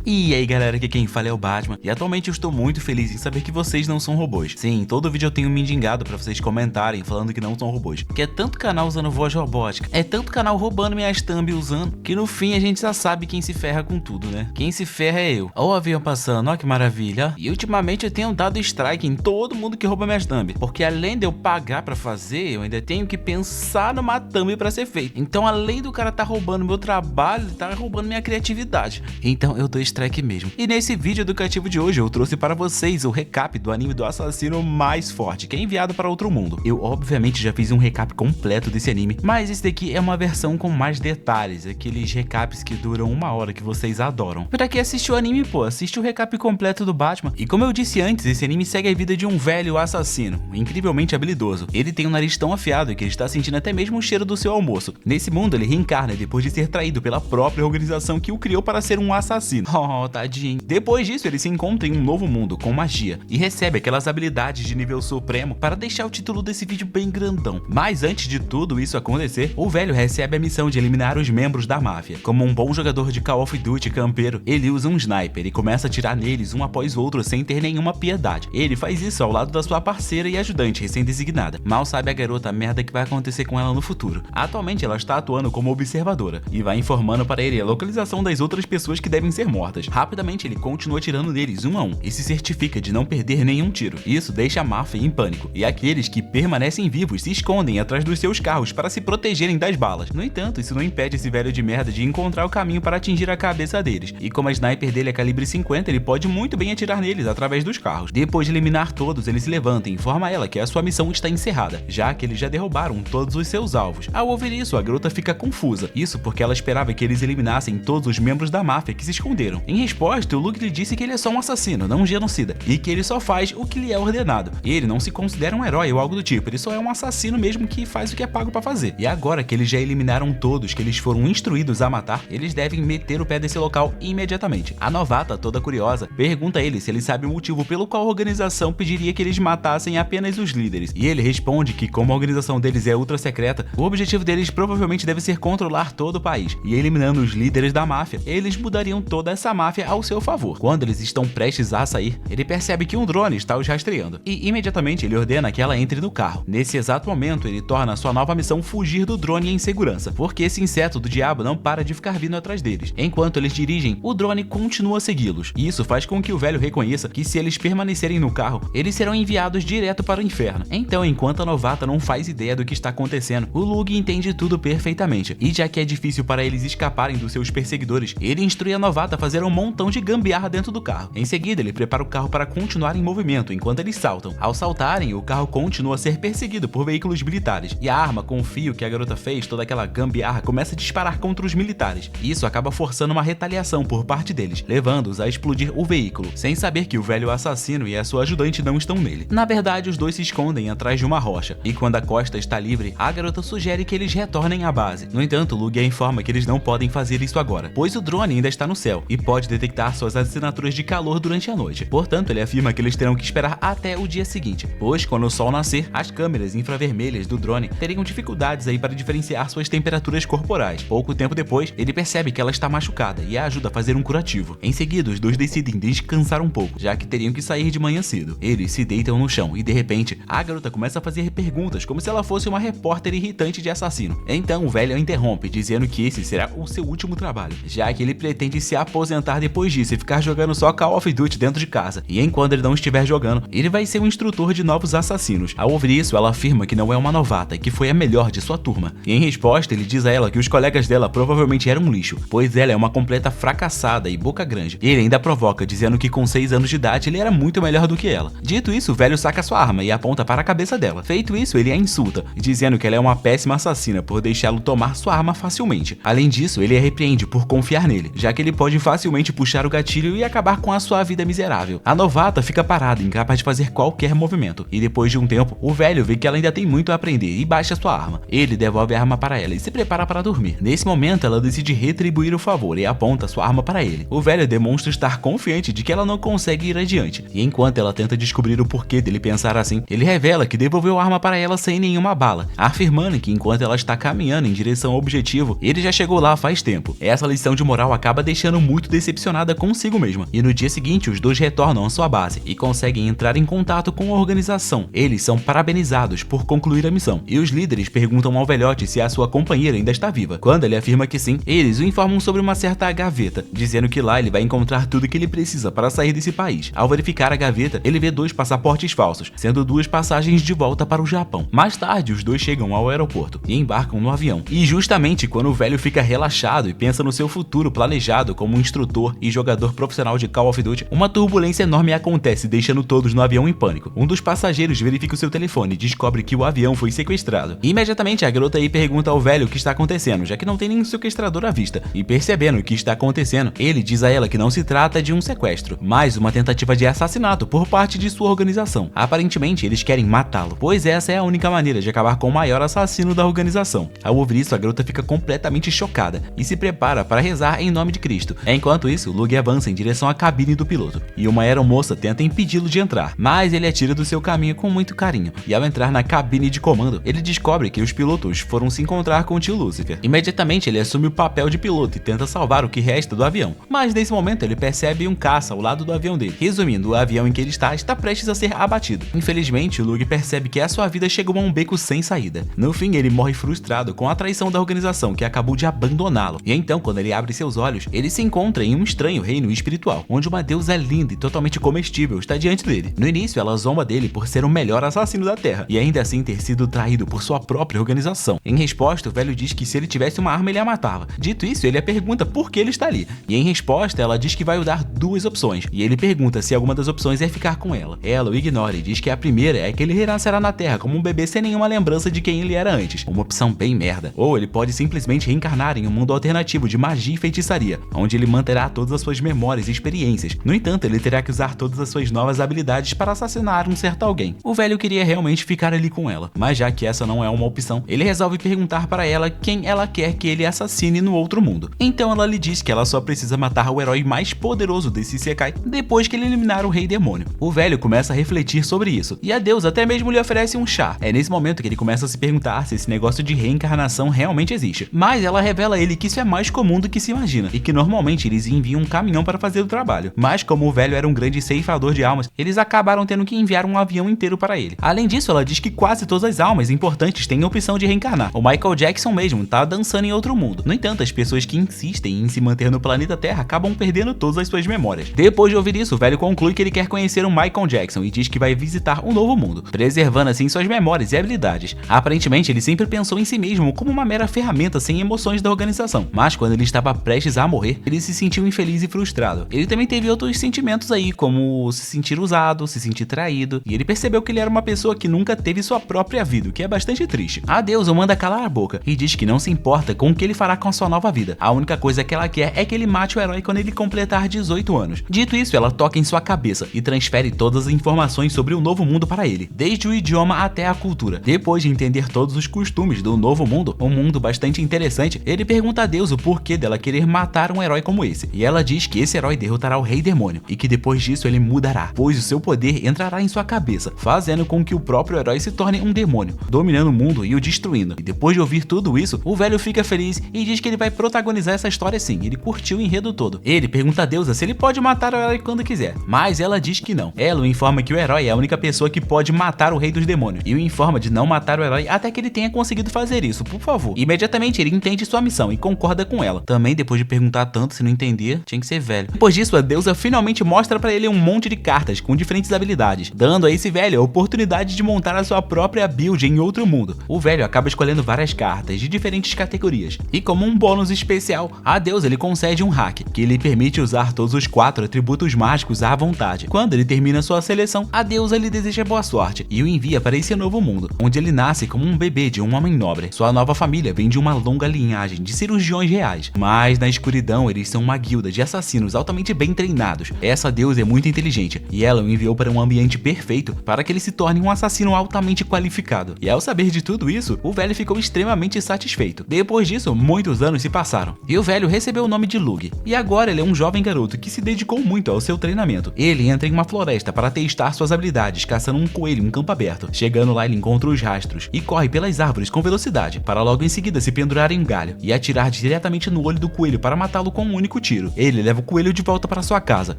E aí galera, aqui quem fala é o Batman, e atualmente eu estou muito feliz em saber que vocês não são robôs. Sim, todo vídeo eu tenho me indicado pra vocês comentarem falando que não são robôs, que é tanto canal usando voz robótica, é tanto canal roubando minhas thumb usando, que no fim a gente já sabe quem se ferra com tudo, né? Quem se ferra é eu. Ó o avião passando, ó que maravilha. E ultimamente eu tenho dado strike em todo mundo que rouba minhas thumb, porque além de eu pagar pra fazer, eu ainda tenho que pensar numa thumb pra ser feita. Então além do cara tá roubando meu trabalho, ele tá roubando minha criatividade. Então eu dou strike mesmo. E nesse vídeo educativo de hoje eu trouxe para vocês o recap do anime do assassino mais forte, que é enviado para outro mundo. Eu obviamente já fiz um recap completo desse anime, mas esse daqui é uma versão com mais detalhes, aqueles recaps que duram 1 hora que vocês adoram. Pra quem assistiu o anime, pô, assiste o recap completo do Batman. E como eu disse antes, esse anime segue a vida de um velho assassino, incrivelmente habilidoso. Ele tem um nariz tão afiado que ele está sentindo até mesmo o cheiro do seu almoço. Nesse mundo ele reencarna depois de ser traído pela própria organização que o criou para ser um assassino. Oh, tadinho. Depois disso, ele se encontra em um novo mundo com magia e recebe aquelas habilidades de nível supremo para deixar o título desse vídeo bem grandão. Mas antes de tudo isso acontecer, o velho recebe a missão de eliminar os membros da máfia. Como um bom jogador de Call of Duty campeiro, ele usa um sniper e começa a atirar neles um após o outro sem ter nenhuma piedade. Ele faz isso ao lado da sua parceira e ajudante recém-designada. Mal sabe a garota a merda que vai acontecer com ela no futuro. Atualmente ela está atuando como observadora e vai informando para ele a localização das outras pessoas que devem ser mortas. Rapidamente ele continua atirando neles um a um e se certifica de não perder nenhum tiro. Isso deixa a máfia em pânico, e aqueles que permanecem vivos se escondem atrás dos seus carros para se protegerem das balas. No entanto, isso não impede esse velho de merda de encontrar o caminho para atingir a cabeça deles, e como a sniper dele é calibre 50, ele pode muito bem atirar neles através dos carros. Depois de eliminar todos, ele se levanta e informa a ela que a sua missão está encerrada, já que eles já derrubaram todos os seus alvos. Ao ouvir isso, a garota fica confusa, isso porque ela esperava que eles eliminassem todos os membros da máfia que se esconderam. Em resposta, o Luke lhe disse que ele é só um assassino, não um genocida, e que ele só faz o que lhe é ordenado. Ele não se considera um herói ou algo do tipo, ele só é um assassino mesmo que faz o que é pago pra fazer. E agora que eles já eliminaram todos que eles foram instruídos a matar, eles devem meter o pé desse local imediatamente. A novata, toda curiosa, pergunta a ele se ele sabe o motivo pelo qual a organização pediria que eles matassem apenas os líderes, e ele responde que como a organização deles é ultra secreta, o objetivo deles provavelmente deve ser controlar todo o país, e eliminando os líderes da máfia, eles mudariam toda essa máfia ao seu favor. Quando eles estão prestes a sair, ele percebe que um drone está os rastreando, e imediatamente ele ordena que ela entre no carro. Nesse exato momento, ele torna sua nova missão fugir do drone em segurança, porque esse inseto do diabo não para de ficar vindo atrás deles. Enquanto eles dirigem, o drone continua a segui-los, e isso faz com que o velho reconheça que se eles permanecerem no carro, eles serão enviados direto para o inferno. Então, enquanto a novata não faz ideia do que está acontecendo, o Lug entende tudo perfeitamente, e já que é difícil para eles escaparem dos seus perseguidores, ele instrui a novata a fazer um montão de gambiarra dentro do carro. Em seguida, ele prepara o carro para continuar em movimento enquanto eles saltam. Ao saltarem, o carro continua a ser perseguido por veículos militares, e a arma com o fio que a garota fez, toda aquela gambiarra, começa a disparar contra os militares. Isso acaba forçando uma retaliação por parte deles, levando-os a explodir o veículo, sem saber que o velho assassino e a sua ajudante não estão nele. Na verdade, os dois se escondem atrás de uma rocha, e quando a costa está livre, a garota sugere que eles retornem à base. No entanto, Lugia informa que eles não podem fazer isso agora, pois o drone ainda está no céu e pode detectar suas assinaturas de calor durante a noite. Portanto, ele afirma que eles terão que esperar até o dia seguinte, pois quando o sol nascer, as câmeras infravermelhas do drone teriam dificuldades aí para diferenciar suas temperaturas corporais. Pouco tempo depois, ele percebe que ela está machucada e a ajuda a fazer um curativo. Em seguida, os dois decidem descansar um pouco, já que teriam que sair de manhã cedo. Eles se deitam no chão e, de repente, a garota começa a fazer perguntas como se ela fosse uma repórter irritante de assassino. Então, o velho a interrompe, dizendo que esse será o seu último trabalho, já que ele pretende se aposentar depois disso e ficar jogando só Call of Duty dentro de casa. E enquanto ele não estiver jogando, ele vai ser um instrutor de novos assassinos. Ao ouvir isso, ela afirma que não é uma novata e que foi a melhor de sua turma. E em resposta, ele diz a ela que os colegas dela provavelmente eram um lixo, pois ela é uma completa fracassada e boca grande. Ele ainda provoca, dizendo que com 6 anos de idade ele era muito melhor do que ela. Dito isso, o velho saca sua arma e aponta para a cabeça dela. Feito isso, ele a insulta, dizendo que ela é uma péssima assassina por deixá-lo tomar sua arma facilmente. Além disso, ele a repreende por confiar nele, já que ele pode facilmente puxar o gatilho e acabar com a sua vida miserável. A novata fica parada, incapaz de fazer qualquer movimento, e depois de um tempo, o velho vê que ela ainda tem muito a aprender e baixa sua arma. Ele devolve a arma para ela e se prepara para dormir. Nesse momento, ela decide retribuir o favor e aponta sua arma para ele. O velho demonstra estar confiante de que ela não consegue ir adiante, e enquanto ela tenta descobrir o porquê dele pensar assim, ele revela que devolveu a arma para ela sem nenhuma bala, afirmando que enquanto ela está caminhando em direção ao objetivo, ele já chegou lá faz tempo. Essa lição de moral acaba deixando muito decepcionada consigo mesma. E no dia seguinte, os dois retornam à sua base e conseguem entrar em contato com a organização. Eles são parabenizados por concluir a missão, e os líderes perguntam ao velhote se a sua companheira ainda está viva. Quando ele afirma que sim, eles o informam sobre uma certa gaveta, dizendo que lá ele vai encontrar tudo que ele precisa para sair desse país. Ao verificar a gaveta, ele vê 2 passaportes falsos, sendo 2 passagens de volta para o Japão. Mais tarde, os dois chegam ao aeroporto e embarcam no avião. E justamente quando o velho fica relaxado e pensa no seu futuro planejado como um instrutor e jogador profissional de Call of Duty, uma turbulência enorme acontece, deixando todos no avião em pânico. Um dos passageiros verifica o seu telefone e descobre que o avião foi sequestrado. E imediatamente a garota aí pergunta ao velho o que está acontecendo, já que não tem nenhum sequestrador à vista. E percebendo o que está acontecendo, ele diz a ela que não se trata de um sequestro, mas uma tentativa de assassinato por parte de sua organização. Aparentemente, eles querem matá-lo, pois essa é a única maneira de acabar com o maior assassino da organização. Ao ouvir isso, a garota fica completamente chocada e se prepara para rezar em nome de Cristo. Enquanto isso, Lug avança em direção à cabine do piloto, e uma aeromoça tenta impedi-lo de entrar, mas ele atira do seu caminho com muito carinho, e ao entrar na cabine de comando, ele descobre que os pilotos foram se encontrar com o tio Lucifer. Imediatamente ele assume o papel de piloto e tenta salvar o que resta do avião, mas nesse momento ele percebe um caça ao lado do avião dele. Resumindo, o avião em que ele está prestes a ser abatido. Infelizmente, o Lug percebe que a sua vida chegou a um beco sem saída. No fim, ele morre frustrado com a traição da organização que acabou de abandoná-lo. E então, quando ele abre seus olhos, ele se encontra em um estranho reino espiritual, onde uma deusa linda e totalmente comestível está diante dele. No início, ela zomba dele por ser o melhor assassino da Terra, e ainda assim ter sido traído por sua própria organização. Em resposta, o velho diz que se ele tivesse uma arma, ele a matava. Dito isso, ele a pergunta por que ele está ali. E em resposta, ela diz que vai o dar 2 opções, e ele pergunta se alguma das opções é ficar com ela. Ela o ignora e diz que a primeira é que ele renascerá na Terra como um bebê sem nenhuma lembrança de quem ele era antes. Uma opção bem merda. Ou ele pode simplesmente reencarnar em um mundo alternativo de magia e feitiçaria, onde ele manterá todas as suas memórias e experiências. No entanto, ele terá que usar todas as suas novas habilidades para assassinar um certo alguém. O velho queria realmente ficar ali com ela, mas já que essa não é uma opção, ele resolve perguntar para ela quem ela quer que ele assassine no outro mundo. Então ela lhe diz que ela só precisa matar o herói mais poderoso desse Isekai depois que ele eliminar o Rei Demônio. O velho começa a refletir sobre isso, e a deusa até mesmo lhe oferece um chá. É nesse momento que ele começa a se perguntar se esse negócio de reencarnação realmente existe, mas ela revela a ele que isso é mais comum do que se imagina, e que normalmente eles enviam um caminhão para fazer o trabalho. Mas como o velho era um grande ceifador de almas, eles acabaram tendo que enviar um avião inteiro para ele. Além disso, ela diz que quase todas as almas importantes têm a opção de reencarnar. O Michael Jackson mesmo tá dançando em outro mundo. No entanto, as pessoas que insistem em se manter no planeta Terra acabam perdendo todas as suas memórias. Depois de ouvir isso, o velho conclui que ele quer conhecer o Michael Jackson e diz que vai visitar um novo mundo, preservando assim suas memórias e habilidades. Aparentemente, ele sempre pensou em si mesmo como uma mera ferramenta sem emoções da organização, mas quando ele estava prestes a morrer, ele se sentiu infeliz e frustrado. Ele também teve outros sentimentos aí, como se sentir usado, se sentir traído, e ele percebeu que ele era uma pessoa que nunca teve sua própria vida, o que é bastante triste. A deusa o manda calar a boca e diz que não se importa com o que ele fará com a sua nova vida. A única coisa que ela quer é que ele mate o herói quando ele completar 18 anos. Dito isso, ela toca em sua cabeça e transfere todas as informações sobre o novo mundo para ele, desde o idioma até a cultura. Depois de entender todos os costumes do novo mundo, um mundo bastante interessante, ele pergunta a Deus o porquê dela querer matar um herói como esse. E ela diz que esse herói derrotará o Rei Demônio e que depois disso ele mudará, pois o seu poder entrará em sua cabeça, fazendo com que o próprio herói se torne um demônio, dominando o mundo e o destruindo. E depois de ouvir tudo isso, o velho fica feliz e diz que ele vai protagonizar essa história sim. Ele curtiu o enredo todo. Ele pergunta a deusa se ele pode matar o herói quando quiser, mas ela diz que não. Ela o informa que o herói é a única pessoa que pode matar o Rei dos Demônios e o informa de não matar o herói até que ele tenha conseguido fazer isso, por favor. Imediatamente ele entende sua missão e concorda com ela. Também depois de perguntar tanto, se não entender, tinha que ser velho. Depois disso, a deusa finalmente mostra pra ele um monte de cartas com diferentes habilidades, dando a esse velho a oportunidade de montar a sua própria build em outro mundo. O velho acaba escolhendo várias cartas de diferentes categorias, e como um bônus especial, a deusa lhe concede um hack, que lhe permite usar todos os 4 atributos mágicos à vontade. Quando ele termina sua seleção, a deusa lhe deseja boa sorte e o envia para esse novo mundo, onde ele nasce como um bebê de um homem nobre. Sua nova família vem de uma longa linhagem de cirurgiões reais, mas na escuridão eles são uma guilda de assassinos altamente bem treinados. Essa deusa é muito inteligente e ela o enviou para um ambiente perfeito para que ele se torne um assassino altamente qualificado. E ao saber de tudo isso, o velho ficou extremamente satisfeito. Depois disso, muitos anos se passaram e o velho recebeu o nome de Lug. E agora ele é um jovem garoto que se dedicou muito ao seu treinamento. Ele entra em uma floresta para testar suas habilidades, caçando um coelho em um campo aberto. Chegando lá, ele encontra os rastros e corre pelas árvores com velocidade, para logo em seguida se pendurar em um galho e atirar diretamente no olho do coelho para matá-lo com um único tiro. Ele leva o coelho de volta para sua casa,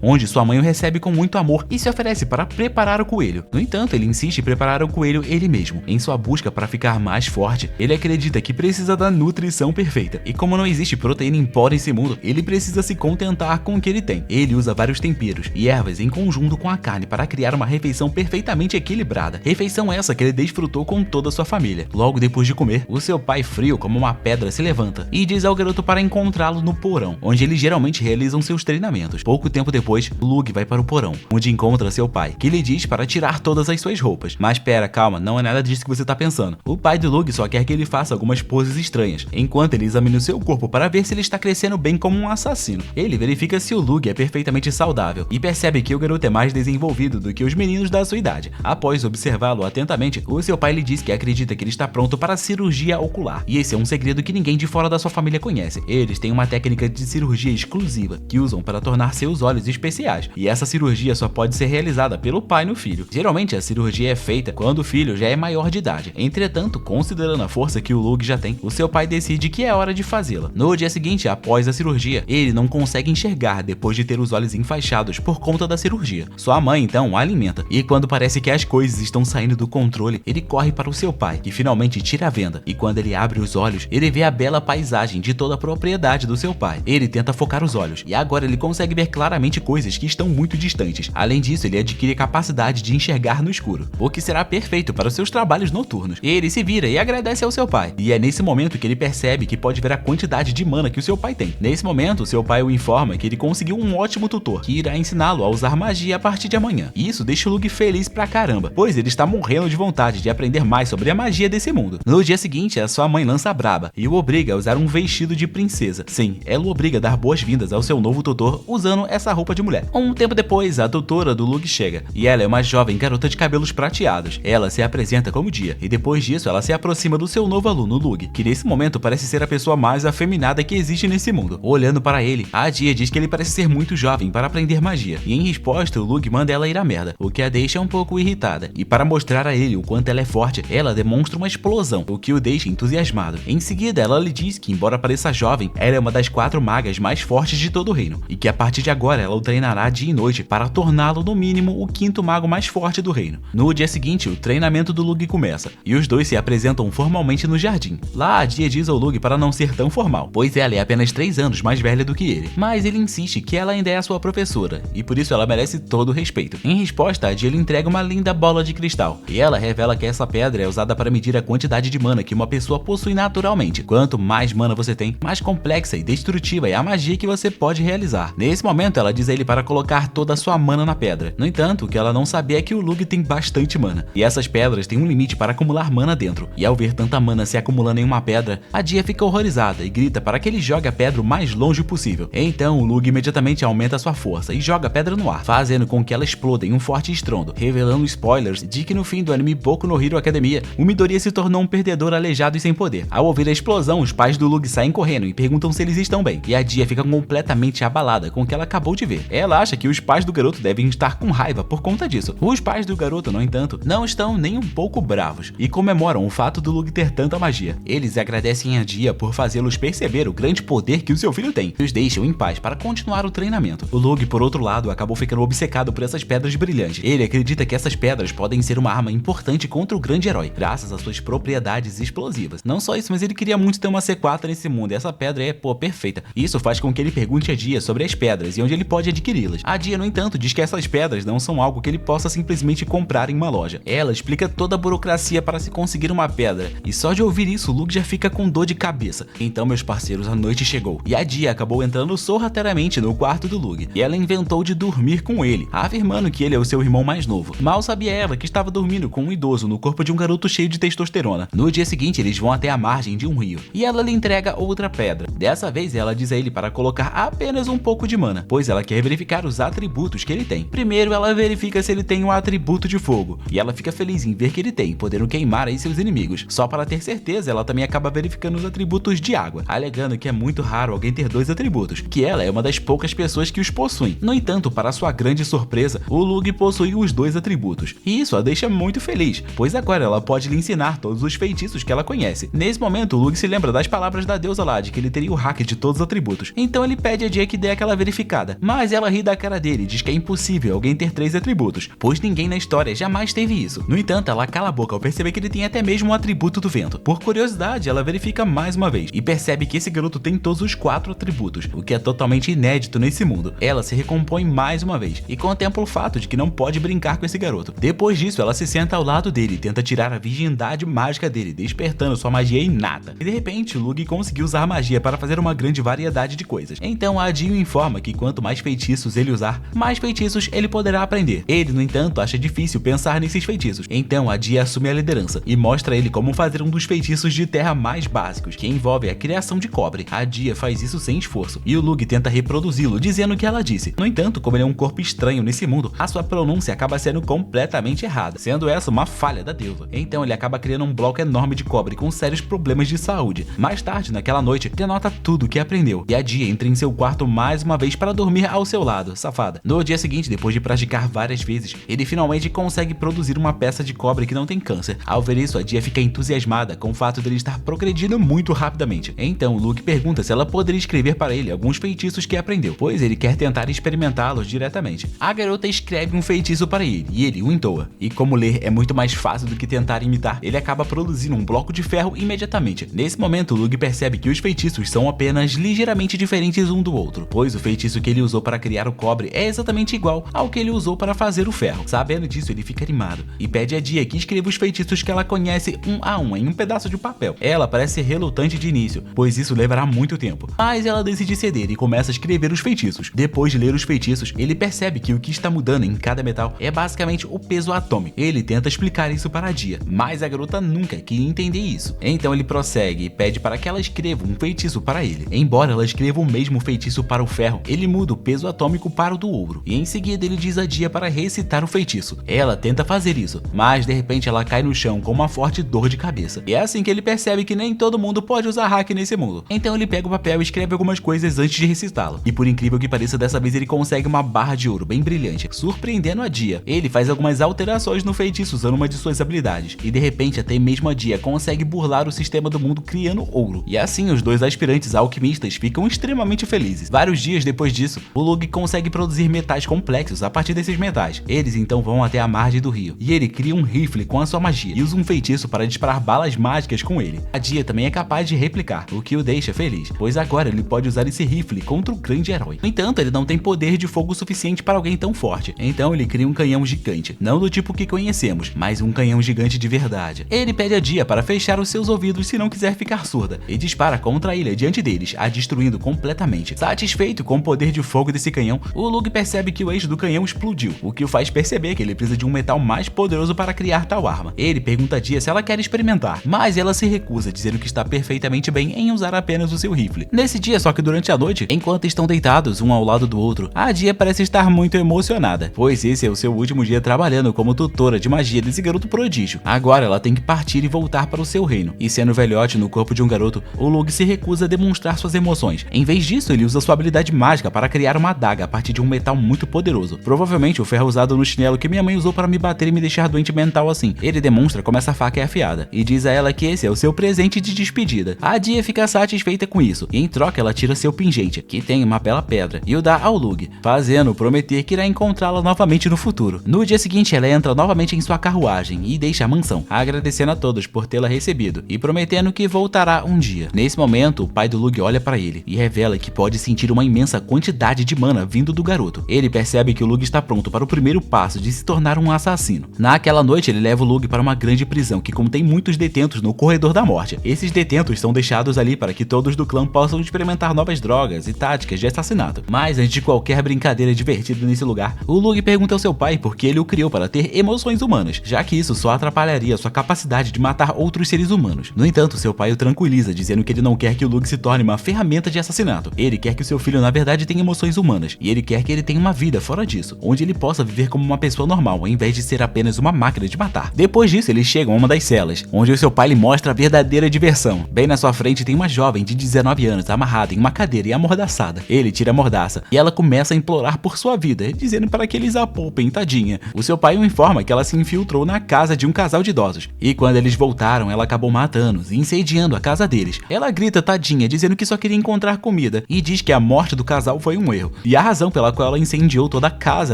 onde sua mãe o recebe com muito amor e se oferece para preparar o coelho. No entanto, ele insiste em preparar o coelho ele mesmo. Em sua busca para ficar mais forte, ele acredita que precisa da nutrição perfeita. E como não existe proteína em pó nesse mundo, ele precisa se contentar com o que ele tem. Ele usa vários temperos e ervas em conjunto com a carne para criar uma refeição perfeitamente equilibrada. Refeição essa que ele desfrutou com toda a sua família. Logo depois de comer, o seu pai, frio como uma pedra, se levanta e diz ao garoto para encontrá-lo no porão, onde eles geralmente realizam seus treinamentos. Pouco tempo depois, Lug vai para o porão, onde encontra seu pai, que lhe diz para tirar todas as suas roupas. Mas pera, calma, não é nada disso que você tá pensando. O pai do Lug só quer que ele faça algumas poses estranhas, enquanto ele examina o seu corpo para ver se ele está crescendo bem como um assassino. Ele verifica se o Lug é perfeitamente saudável e percebe que o garoto é mais desenvolvido do que os meninos da sua idade. Após observá-lo atentamente, o seu pai lhe diz que acredita que ele está pronto para a cirurgia ocular. E esse é um segredo que ninguém de fora da sua família conhece. Eles têm uma técnica de cirurgia exclusiva que usam para tornar seus olhos especiais. E essa cirurgia só pode ser realizada pelo pai no filho. Geralmente a cirurgia é feita quando o filho já é maior de idade. Entretanto, considerando a força que o Lug já tem, o seu pai decide que é hora de fazê-la. No dia seguinte, após a cirurgia, ele não consegue enxergar depois de ter os olhos enfaixados por conta da cirurgia. Sua mãe então o alimenta e quando parece que as coisas estão saindo do controle, ele corre para o seu pai, que finalmente tira a venda. E quando ele abre os olhos, ele vê a bela paisagem de toda a propriedade do seu pai. Ele tenta focar os olhos e agora ele consegue ver claramente coisas que estão muito distantes. Além disso, ele adquire a capacidade de enxergar no escuro, o que será perfeito para os seus trabalhos noturnos. Ele se vira e agradece ao seu pai. E é nesse momento que ele percebe que pode ver a quantidade de mana que o seu pai tem. Nesse momento, seu pai o informa que ele conseguiu um ótimo tutor, que irá ensiná-lo a usar magia a partir de amanhã. E isso deixa o Lug feliz pra caramba, pois ele está morrendo de vontade de aprender mais sobre a magia desse mundo. No dia seguinte, a sua mãe lança a braba e o obriga a usar um vestido de princesa. Sim, ela o obriga a dar boas-vindas ao seu novo tutor usando essa roupa de mulher. Um tempo depois, a tutora do Lug chega e ela é uma jovem garota de cabelos prateados. Ela se apresenta como Dia e depois disso ela se aproxima do seu novo aluno Lug, que nesse momento parece ser a pessoa mais afeminada que existe nesse mundo. Olhando para ele, a Dia diz que ele parece ser muito jovem para aprender magia e em resposta o Lug manda ela ir à merda, o que a deixa um pouco irritada. E para mostrar a ele o quanto ela é forte, ela demonstra uma explosão, o que o deixa entusiasmado. Em seguida, ela lhe diz que, embora pareça jovem, ela é uma das 4 magas mais fortes de todo o reino, e que a partir de agora ela o treinará dia e noite para torná-lo no mínimo o 5º mago mais forte do reino. No dia seguinte, o treinamento do Lug começa, e os dois se apresentam formalmente no jardim. Lá, a Dia diz ao Lug para não ser tão formal, pois ela é apenas 3 anos mais velha do que ele, mas ele insiste que ela ainda é a sua professora, e por isso ela merece todo o respeito. Em resposta, a Dia lhe entrega uma linda bola de cristal, e ela revela que essa pedra é usada para medir a quantidade de mana que uma pessoa possui naturalmente. Quanto mais mana você tem, mais complexa e destrutiva é a magia que você pode realizar. Nesse momento, ela diz a ele para colocar toda a sua mana na pedra. No entanto, o que ela não sabia é que o Lug tem bastante mana, e essas pedras têm um limite para acumular mana dentro. E ao ver tanta mana se acumulando em uma pedra, a Dia fica horrorizada e grita para que ele jogue a pedra o mais longe possível. Então, o Lug imediatamente aumenta sua força e joga a pedra no ar, fazendo com que ela exploda em um forte estrondo, revelando spoilers de que no fim do anime Boku no Hero Academia, o Midoriya se tornou um perdedor aleijado e sem poder. Ao ouvir a explosão, os pais do Lug saem correndo e perguntam se eles estão bem, e a Dia fica completamente abalada com o que ela acabou de ver. Ela acha que os pais do garoto devem estar com raiva por conta disso. Os pais do garoto, no entanto, não estão nem um pouco bravos e comemoram o fato do Lug ter tanta magia. Eles agradecem a Dia por fazê-los perceber o grande poder que o seu filho tem e os deixam em paz para continuar o treinamento. O Lug, por outro lado, acabou ficando obcecado por essas pedras brilhantes. Ele acredita que essas pedras podem ser uma arma importante contra o grande herói, graças às suas propriedades explosivas. Não só isso, mas ele queria muito ter uma C4 nesse mundo, e essa pedra é, perfeita. Isso faz com que ele pergunte a Dia sobre as pedras e onde ele pode adquiri-las. A Dia, no entanto, diz que essas pedras não são algo que ele possa simplesmente comprar em uma loja. Ela explica toda a burocracia para se conseguir uma pedra, e só de ouvir isso, o Lug já fica com dor de cabeça. Então, meus parceiros, a noite chegou, e a Dia acabou entrando sorrateiramente no quarto do Lug, e ela inventou de dormir com ele, afirmando que ele é o seu irmão mais novo. Mal sabia ela que estava dormindo com um idoso no corpo de um garoto cheio de testosterona. No dia seguinte, eles vão até a margem de um rio, e ela lhe entrega outra pedra. Dessa vez, ela diz a ele para colocar apenas um pouco de mana, pois ela quer verificar os atributos que ele tem. Primeiro, ela verifica se ele tem o atributo de fogo, e ela fica feliz em ver que ele tem, podendo queimar aí seus inimigos. Só para ter certeza, ela também acaba verificando os atributos de água, alegando que é muito raro alguém ter 2 atributos, que ela é uma das poucas pessoas que os possuem. No entanto, para sua grande surpresa, o Lug possui os 2 atributos, e isso a deixa muito feliz, pois agora ela pode lhe ensinar todos os feitiços que ela conhece. Nesse momento, o Lug se lembra das palavras da deusa lá, de que ele teria o hack de todos os atributos, Então ele pede a Dia que dê aquela verificada, mas ela ri da cara dele e diz que é impossível alguém ter 3 atributos, pois ninguém na história jamais teve isso. No entanto, ela cala a boca ao perceber que ele tem até mesmo um atributo do vento. Por curiosidade, ela verifica mais uma vez e percebe que esse garoto tem todos os 4 atributos, o que é totalmente inédito nesse mundo. Ela se recompõe mais uma vez e contempla o fato de que não pode brincar com esse garoto. Depois disso, ela se senta ao lado dele e tenta tirar a virgindade mágica dele, despertando sua magia inata. E de repente, Lug conseguiu usar magia para fazer uma grande variedade de coisas. Então a Dio informa que quanto mais feitiços ele usar, mais feitiços ele poderá aprender. Ele, no entanto, acha difícil pensar nesses feitiços. Então a Dio assume a liderança e mostra a ele como fazer um dos feitiços de terra mais básicos, que envolve a criação de cobre. A Dio faz isso sem esforço e o Lug tenta reproduzi-lo, dizendo o que ela disse. No entanto, como ele é um corpo estranho nesse mundo, a sua pronúncia acaba sendo completamente errada, sendo essa uma falha da deusa. Então ele acaba criando um bloco enorme de cobre com sérios problemas de saúde. Mais tarde, naquela noite, ele anota tudo o que aprendeu e a Dio entra em seu quarto mais uma vez para dormir ao seu lado, safada. No dia seguinte, depois de praticar várias vezes, ele finalmente consegue produzir uma peça de cobre que não tem câncer. Ao ver isso, a Dio fica entusiasmada com o fato dele estar progredindo muito rapidamente. Então Luke pergunta se ela poderia escrever para ele alguns feitiços que aprendeu, pois ele quer tentar experimentá-los diretamente. A garota escreve um feitiço para ele e ele o entoa. E como ler é muito mais fácil do que tentar imitar, ele acaba produzindo um bloco de ferro imediatamente. Nesse momento, Luke percebe que os feitiços são apenas ligeiramente diferentes um do outro, pois o feitiço que ele usou para criar o cobre é exatamente igual ao que ele usou para fazer o ferro. Sabendo disso, ele fica animado e pede a Dio que escreva os feitiços que ela conhece um a um em um pedaço de papel. Ela parece relutante de início, pois isso levará muito tempo, mas ela decide ceder e começa a escrever os feitiços. Depois de ler os feitiços, ele percebe que o que está mudando em cada metal é basicamente o peso atômico. Ele tenta explicar isso para a Dio, mas a garota nunca queria entender isso. Então ele prossegue e pede para que ela escreva um feitiço para ele. Embora ela escreva o mesmo feitiço para o ferro, ele muda o peso atômico para o do ouro, e em seguida ele diz a Dio para recitar o feitiço. Ela tenta fazer isso, mas de repente ela cai no chão com uma forte dor de cabeça. E é assim que ele percebe que nem todo mundo pode usar hack nesse mundo. Então ele pega o papel e escreve algumas coisas antes de recitá-lo. E por incrível que pareça, dessa vez ele consegue uma barra de ouro bem brilhante, surpreendendo a Dio. Ele faz algumas alterações no feitiço usando uma de suas habilidades, e de repente até mesmo a Dio consegue burlar o sistema do mundo criando ouro. E assim os dois aspirantes alquimistas ficam extremamente felizes. Vários dias depois disso, o Lug consegue produzir metais complexos a partir desses metais. Eles então vão até a margem do rio, e ele cria um rifle com a sua magia e usa um feitiço para disparar balas mágicas com ele. A Dio também é capaz de replicar, o que o deixa feliz, pois agora ele pode usar esse rifle contra o grande herói. No entanto, ele não tem poder de fogo suficiente para alguém tão forte, então ele cria um canhão gigante, não do tipo que conhecemos, mas um canhão gigante de verdade. Ele pede a Dio para fechar os seus ouvidos se não quiser ficar surda, e dispara contra a ilha diante deles, a destruindo completamente. Satisfeito com o poder de fogo desse canhão, o Lug percebe que o eixo do canhão explodiu, o que o faz perceber que ele precisa de um metal mais poderoso para criar tal arma. Ele pergunta a Dio se ela quer experimentar, mas ela se recusa, dizendo que está perfeitamente bem em usar apenas o seu rifle. Nesse dia, só que durante a noite, enquanto estão deitados um ao lado do outro, a Dio parece estar muito emocionada, pois esse é o seu último dia trabalhando como tutora de magia desse garoto prodígio. Agora ela tem que partir e voltar para o seu reino, e sendo velhote no corpo de um garoto, o Lug se recusa a demonstrar suas emoções. Em vez disso, ele usa sua habilidade mágica para criar uma adaga a partir de um metal muito poderoso, provavelmente o ferro usado no chinelo que minha mãe usou para me bater e me deixar doente mental assim. Ele demonstra como essa faca é afiada, e diz a ela que esse é o seu presente de despedida. A Dio fica satisfeita com isso, e em troca ela tira seu pingente, que tem uma bela pedra, e o dá ao Lug, fazendo prometer que irá encontrá-la novamente no futuro. No dia seguinte, ela entra novamente em sua carruagem e deixa a mansão, agradecendo a todos por tê-la recebido e prometendo que voltará um dia. Nesse momento, o pai do Lug olha para ele e revela que pode sentir uma imensa quantidade de mana vindo do garoto. Ele percebe que o Lug está pronto para o primeiro passo de se tornar um assassino. Naquela noite, ele leva o Lug para uma grande prisão que contém muitos detentos no corredor da morte. Esses detentos são deixados ali para que todos do clã possam experimentar novas drogas e táticas de assassinato. Mas antes de qualquer brincadeira divertida nesse lugar, o Lug pergunta ao seu pai por que ele o criou para ter emoções humanas, já que isso só atrapalharia sua capacidade de matar outros seres humanos. No entanto, seu pai o tranquiliza, dizendo que ele não quer que o Lug se torne uma ferramenta de assassinato. Ele quer que o seu filho na verdade tenha emoções humanas, e ele quer que ele tenha uma vida fora disso, onde ele possa viver como uma pessoa normal, ao invés de ser apenas uma máquina de matar. Depois disso, eles chegam a uma das celas, onde o seu pai lhe mostra a verdadeira diversão. Bem na sua frente tem uma jovem de 19 anos amarrada em uma cadeira e amordaçada. Ele tira a mordaça e ela começa a implorar por sua vida, dizendo para que eles a poupem, tadinha. O seu pai o informa que ela se infiltrou na casa de um casal de idosos, e quando eles voltaram, ela acabou matando-os e incendiando a casa deles. Ela grita tadinha, dizendo que só queria encontrar comida sumida e diz que a morte do casal foi um erro. E a razão pela qual ela incendiou toda a casa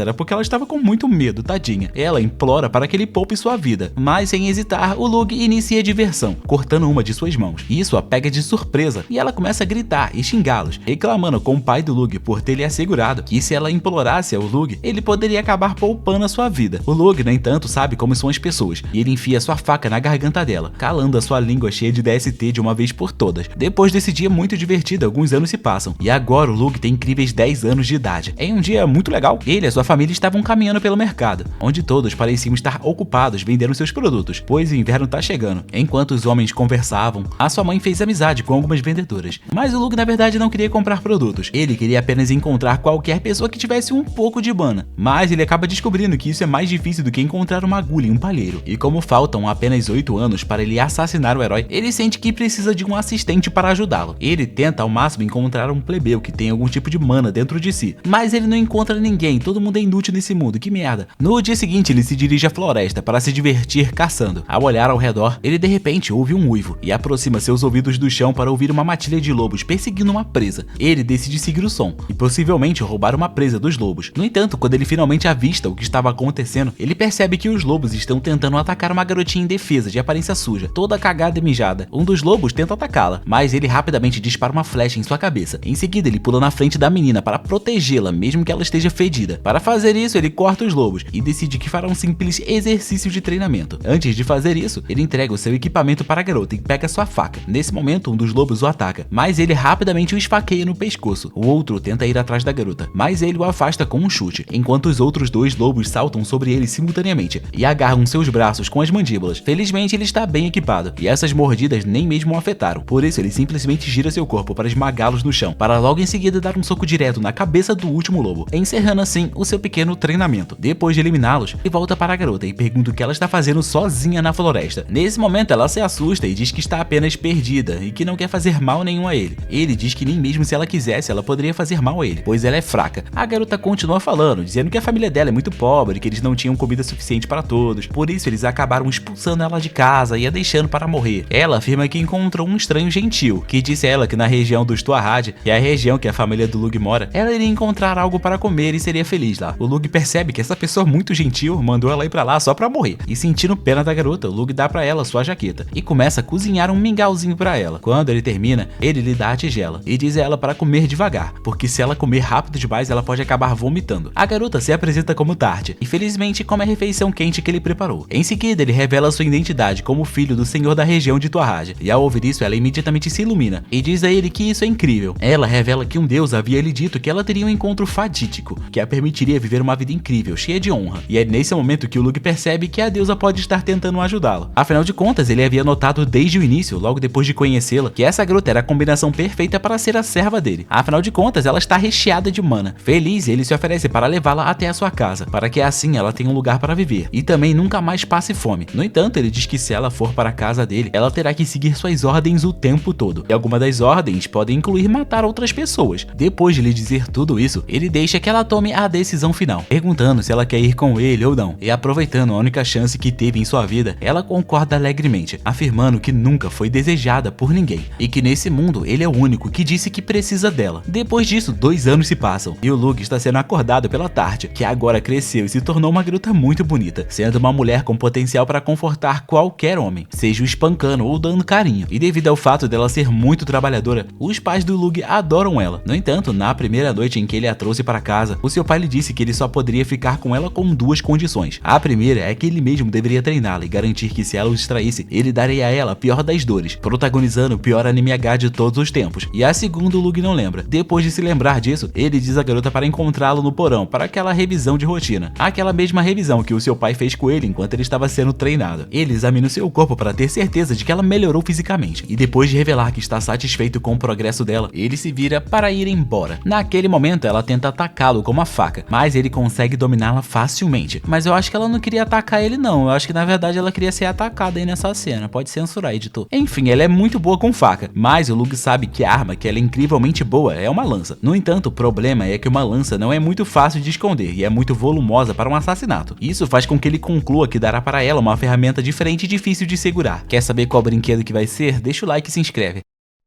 era porque ela estava com muito medo, tadinha. Ela implora para que ele poupe sua vida, mas sem hesitar, o Lug inicia a diversão, cortando uma de suas mãos. Isso a pega de surpresa e ela começa a gritar e xingá-los, reclamando com o pai do Lug por ter lhe assegurado que se ela implorasse ao Lug, ele poderia acabar poupando a sua vida. O Lug, no entanto, sabe como são as pessoas e ele enfia sua faca na garganta dela, calando a sua língua cheia de DST de uma vez por todas. Depois desse dia muito divertido, alguns anos se passam e agora o Lug tem incríveis 10 anos de idade. Em um dia muito legal, ele e a sua família estavam caminhando pelo mercado, onde todos pareciam estar ocupados vendendo seus produtos, pois o inverno tá chegando. Enquanto os homens conversavam, a sua mãe fez amizade com algumas vendedoras. Mas o Lug na verdade não queria comprar produtos, ele queria apenas encontrar qualquer pessoa que tivesse um pouco de mana. Mas ele acaba descobrindo que isso é mais difícil do que encontrar uma agulha em um palheiro. E como faltam apenas 8 anos para ele assassinar o herói, ele sente que precisa de um assistente para ajudá-lo. Ele tenta ao máximo encontrar um plebeu que tem algum tipo de mana dentro de si, mas ele não encontra ninguém, todo mundo é inútil nesse mundo, que merda. No dia seguinte ele se dirige à floresta para se divertir caçando. Ao olhar ao redor, ele de repente ouve um uivo e aproxima seus ouvidos do chão para ouvir uma matilha de lobos perseguindo uma presa. Ele decide seguir o som e possivelmente roubar uma presa dos lobos. No entanto, quando ele finalmente avista o que estava acontecendo, ele percebe que os lobos estão tentando atacar uma garotinha indefesa de aparência suja, toda cagada e mijada. Um dos lobos tenta atacá-la, mas ele rapidamente dispara uma flecha em sua cabeça. Em seguida, ele pula na frente da menina para protegê-la, mesmo que ela esteja fedida. Para fazer isso, ele corta os lobos e decide que fará um simples exercício de treinamento. Antes de fazer isso, ele entrega o seu equipamento para a garota e pega sua faca. Nesse momento, um dos lobos o ataca, mas ele rapidamente o esfaqueia no pescoço. O outro tenta ir atrás da garota, mas ele o afasta com um chute, enquanto os outros dois lobos saltam sobre ele simultaneamente e agarram seus braços com as mandíbulas. Felizmente, ele está bem equipado e essas mordidas nem mesmo o afetaram, por isso ele simplesmente gira seu corpo para esmagá-los no chão, para logo em seguida dar um soco direto na cabeça do último lobo, encerrando assim o seu pequeno treinamento. Depois de eliminá-los, ele volta para a garota e pergunta o que ela está fazendo sozinha na floresta. Nesse momento, ela se assusta e diz que está apenas perdida e que não quer fazer mal nenhum a ele. Ele diz que nem mesmo se ela quisesse, ela poderia fazer mal a ele, pois ela é fraca. A garota continua falando, dizendo que a família dela é muito pobre, que eles não tinham comida suficiente para todos, por isso eles acabaram expulsando ela de casa e a deixando para morrer. Ela afirma que encontrou um estranho gentil, que disse a ela que na região do Stuarrad, que é a região que a família do Lug mora, ela iria encontrar algo para comer e seria feliz lá. O Lug percebe que essa pessoa muito gentil mandou ela ir pra lá só pra morrer. E sentindo pena da garota, o Lug dá pra ela sua jaqueta e começa a cozinhar um mingauzinho pra ela. Quando ele termina, ele lhe dá a tigela e diz a ela para comer devagar, porque se ela comer rápido demais, ela pode acabar vomitando. A garota se apresenta como Tart e felizmente come a refeição quente que ele preparou. Em seguida, ele revela sua identidade como filho do senhor da região de Tuarrad, e ao ouvir isso, ela imediatamente se ilumina e diz a ele que isso é incrível. Ela revela que um deus havia lhe dito que ela teria um encontro fadítico, que a permitiria viver uma vida incrível, cheia de honra. E é nesse momento que o Lug percebe que a deusa pode estar tentando ajudá-lo. Afinal de contas, ele havia notado desde o início, logo depois de conhecê-la, que essa garota era a combinação perfeita para ser a serva dele. Afinal de contas, ela está recheada de mana. Feliz, ele se oferece para levá-la até a sua casa, para que assim ela tenha um lugar para viver e também nunca mais passe fome. No entanto, ele diz que se ela for para a casa dele, ela terá que seguir suas ordens o tempo todo. E algumas das ordens podem incluir matar outras pessoas. Depois de lhe dizer tudo isso, ele deixa que ela tome a decisão final, perguntando se ela quer ir com ele ou não. E aproveitando a única chance que teve em sua vida, ela concorda alegremente, afirmando que nunca foi desejada por ninguém e que nesse mundo ele é o único que disse que precisa dela. Depois disso, 2 anos se passam e o Lug está sendo acordado pela Tart, que agora cresceu e se tornou uma garota muito bonita, sendo uma mulher com potencial para confortar qualquer homem, seja o espancando ou dando carinho. E devido ao fato dela ser muito trabalhadora, os pais do Lug adoram ela. No entanto, na primeira noite em que ele a trouxe para casa, o seu pai lhe disse que ele só poderia ficar com ela com 2 condições. A primeira é que ele mesmo deveria treiná-la e garantir que se ela o distraísse, ele daria a ela a pior das dores, protagonizando o pior anime H de todos os tempos. E a segunda o Lug não lembra. Depois de se lembrar disso, ele diz à garota para encontrá-lo no porão para aquela revisão de rotina. Aquela mesma revisão que o seu pai fez com ele enquanto ele estava sendo treinado. Ele examina o seu corpo para ter certeza de que ela melhorou fisicamente. E depois de revelar que está satisfeito com o progresso dela, ele se vira para ir embora. Naquele momento, ela tenta atacá-lo com uma faca, mas ele consegue dominá-la facilmente. Mas eu acho que ela não queria atacar ele não, eu acho que na verdade ela queria ser atacada aí nessa cena, pode censurar, editor. Enfim, ela é muito boa com faca, mas o Lug sabe que a arma que ela é incrivelmente boa é uma lança. No entanto, o problema é que uma lança não é muito fácil de esconder e é muito volumosa para um assassinato. Isso faz com que ele conclua que dará para ela uma ferramenta diferente e difícil de segurar. Quer saber qual brinquedo que vai ser? Deixa o like e se inscreve.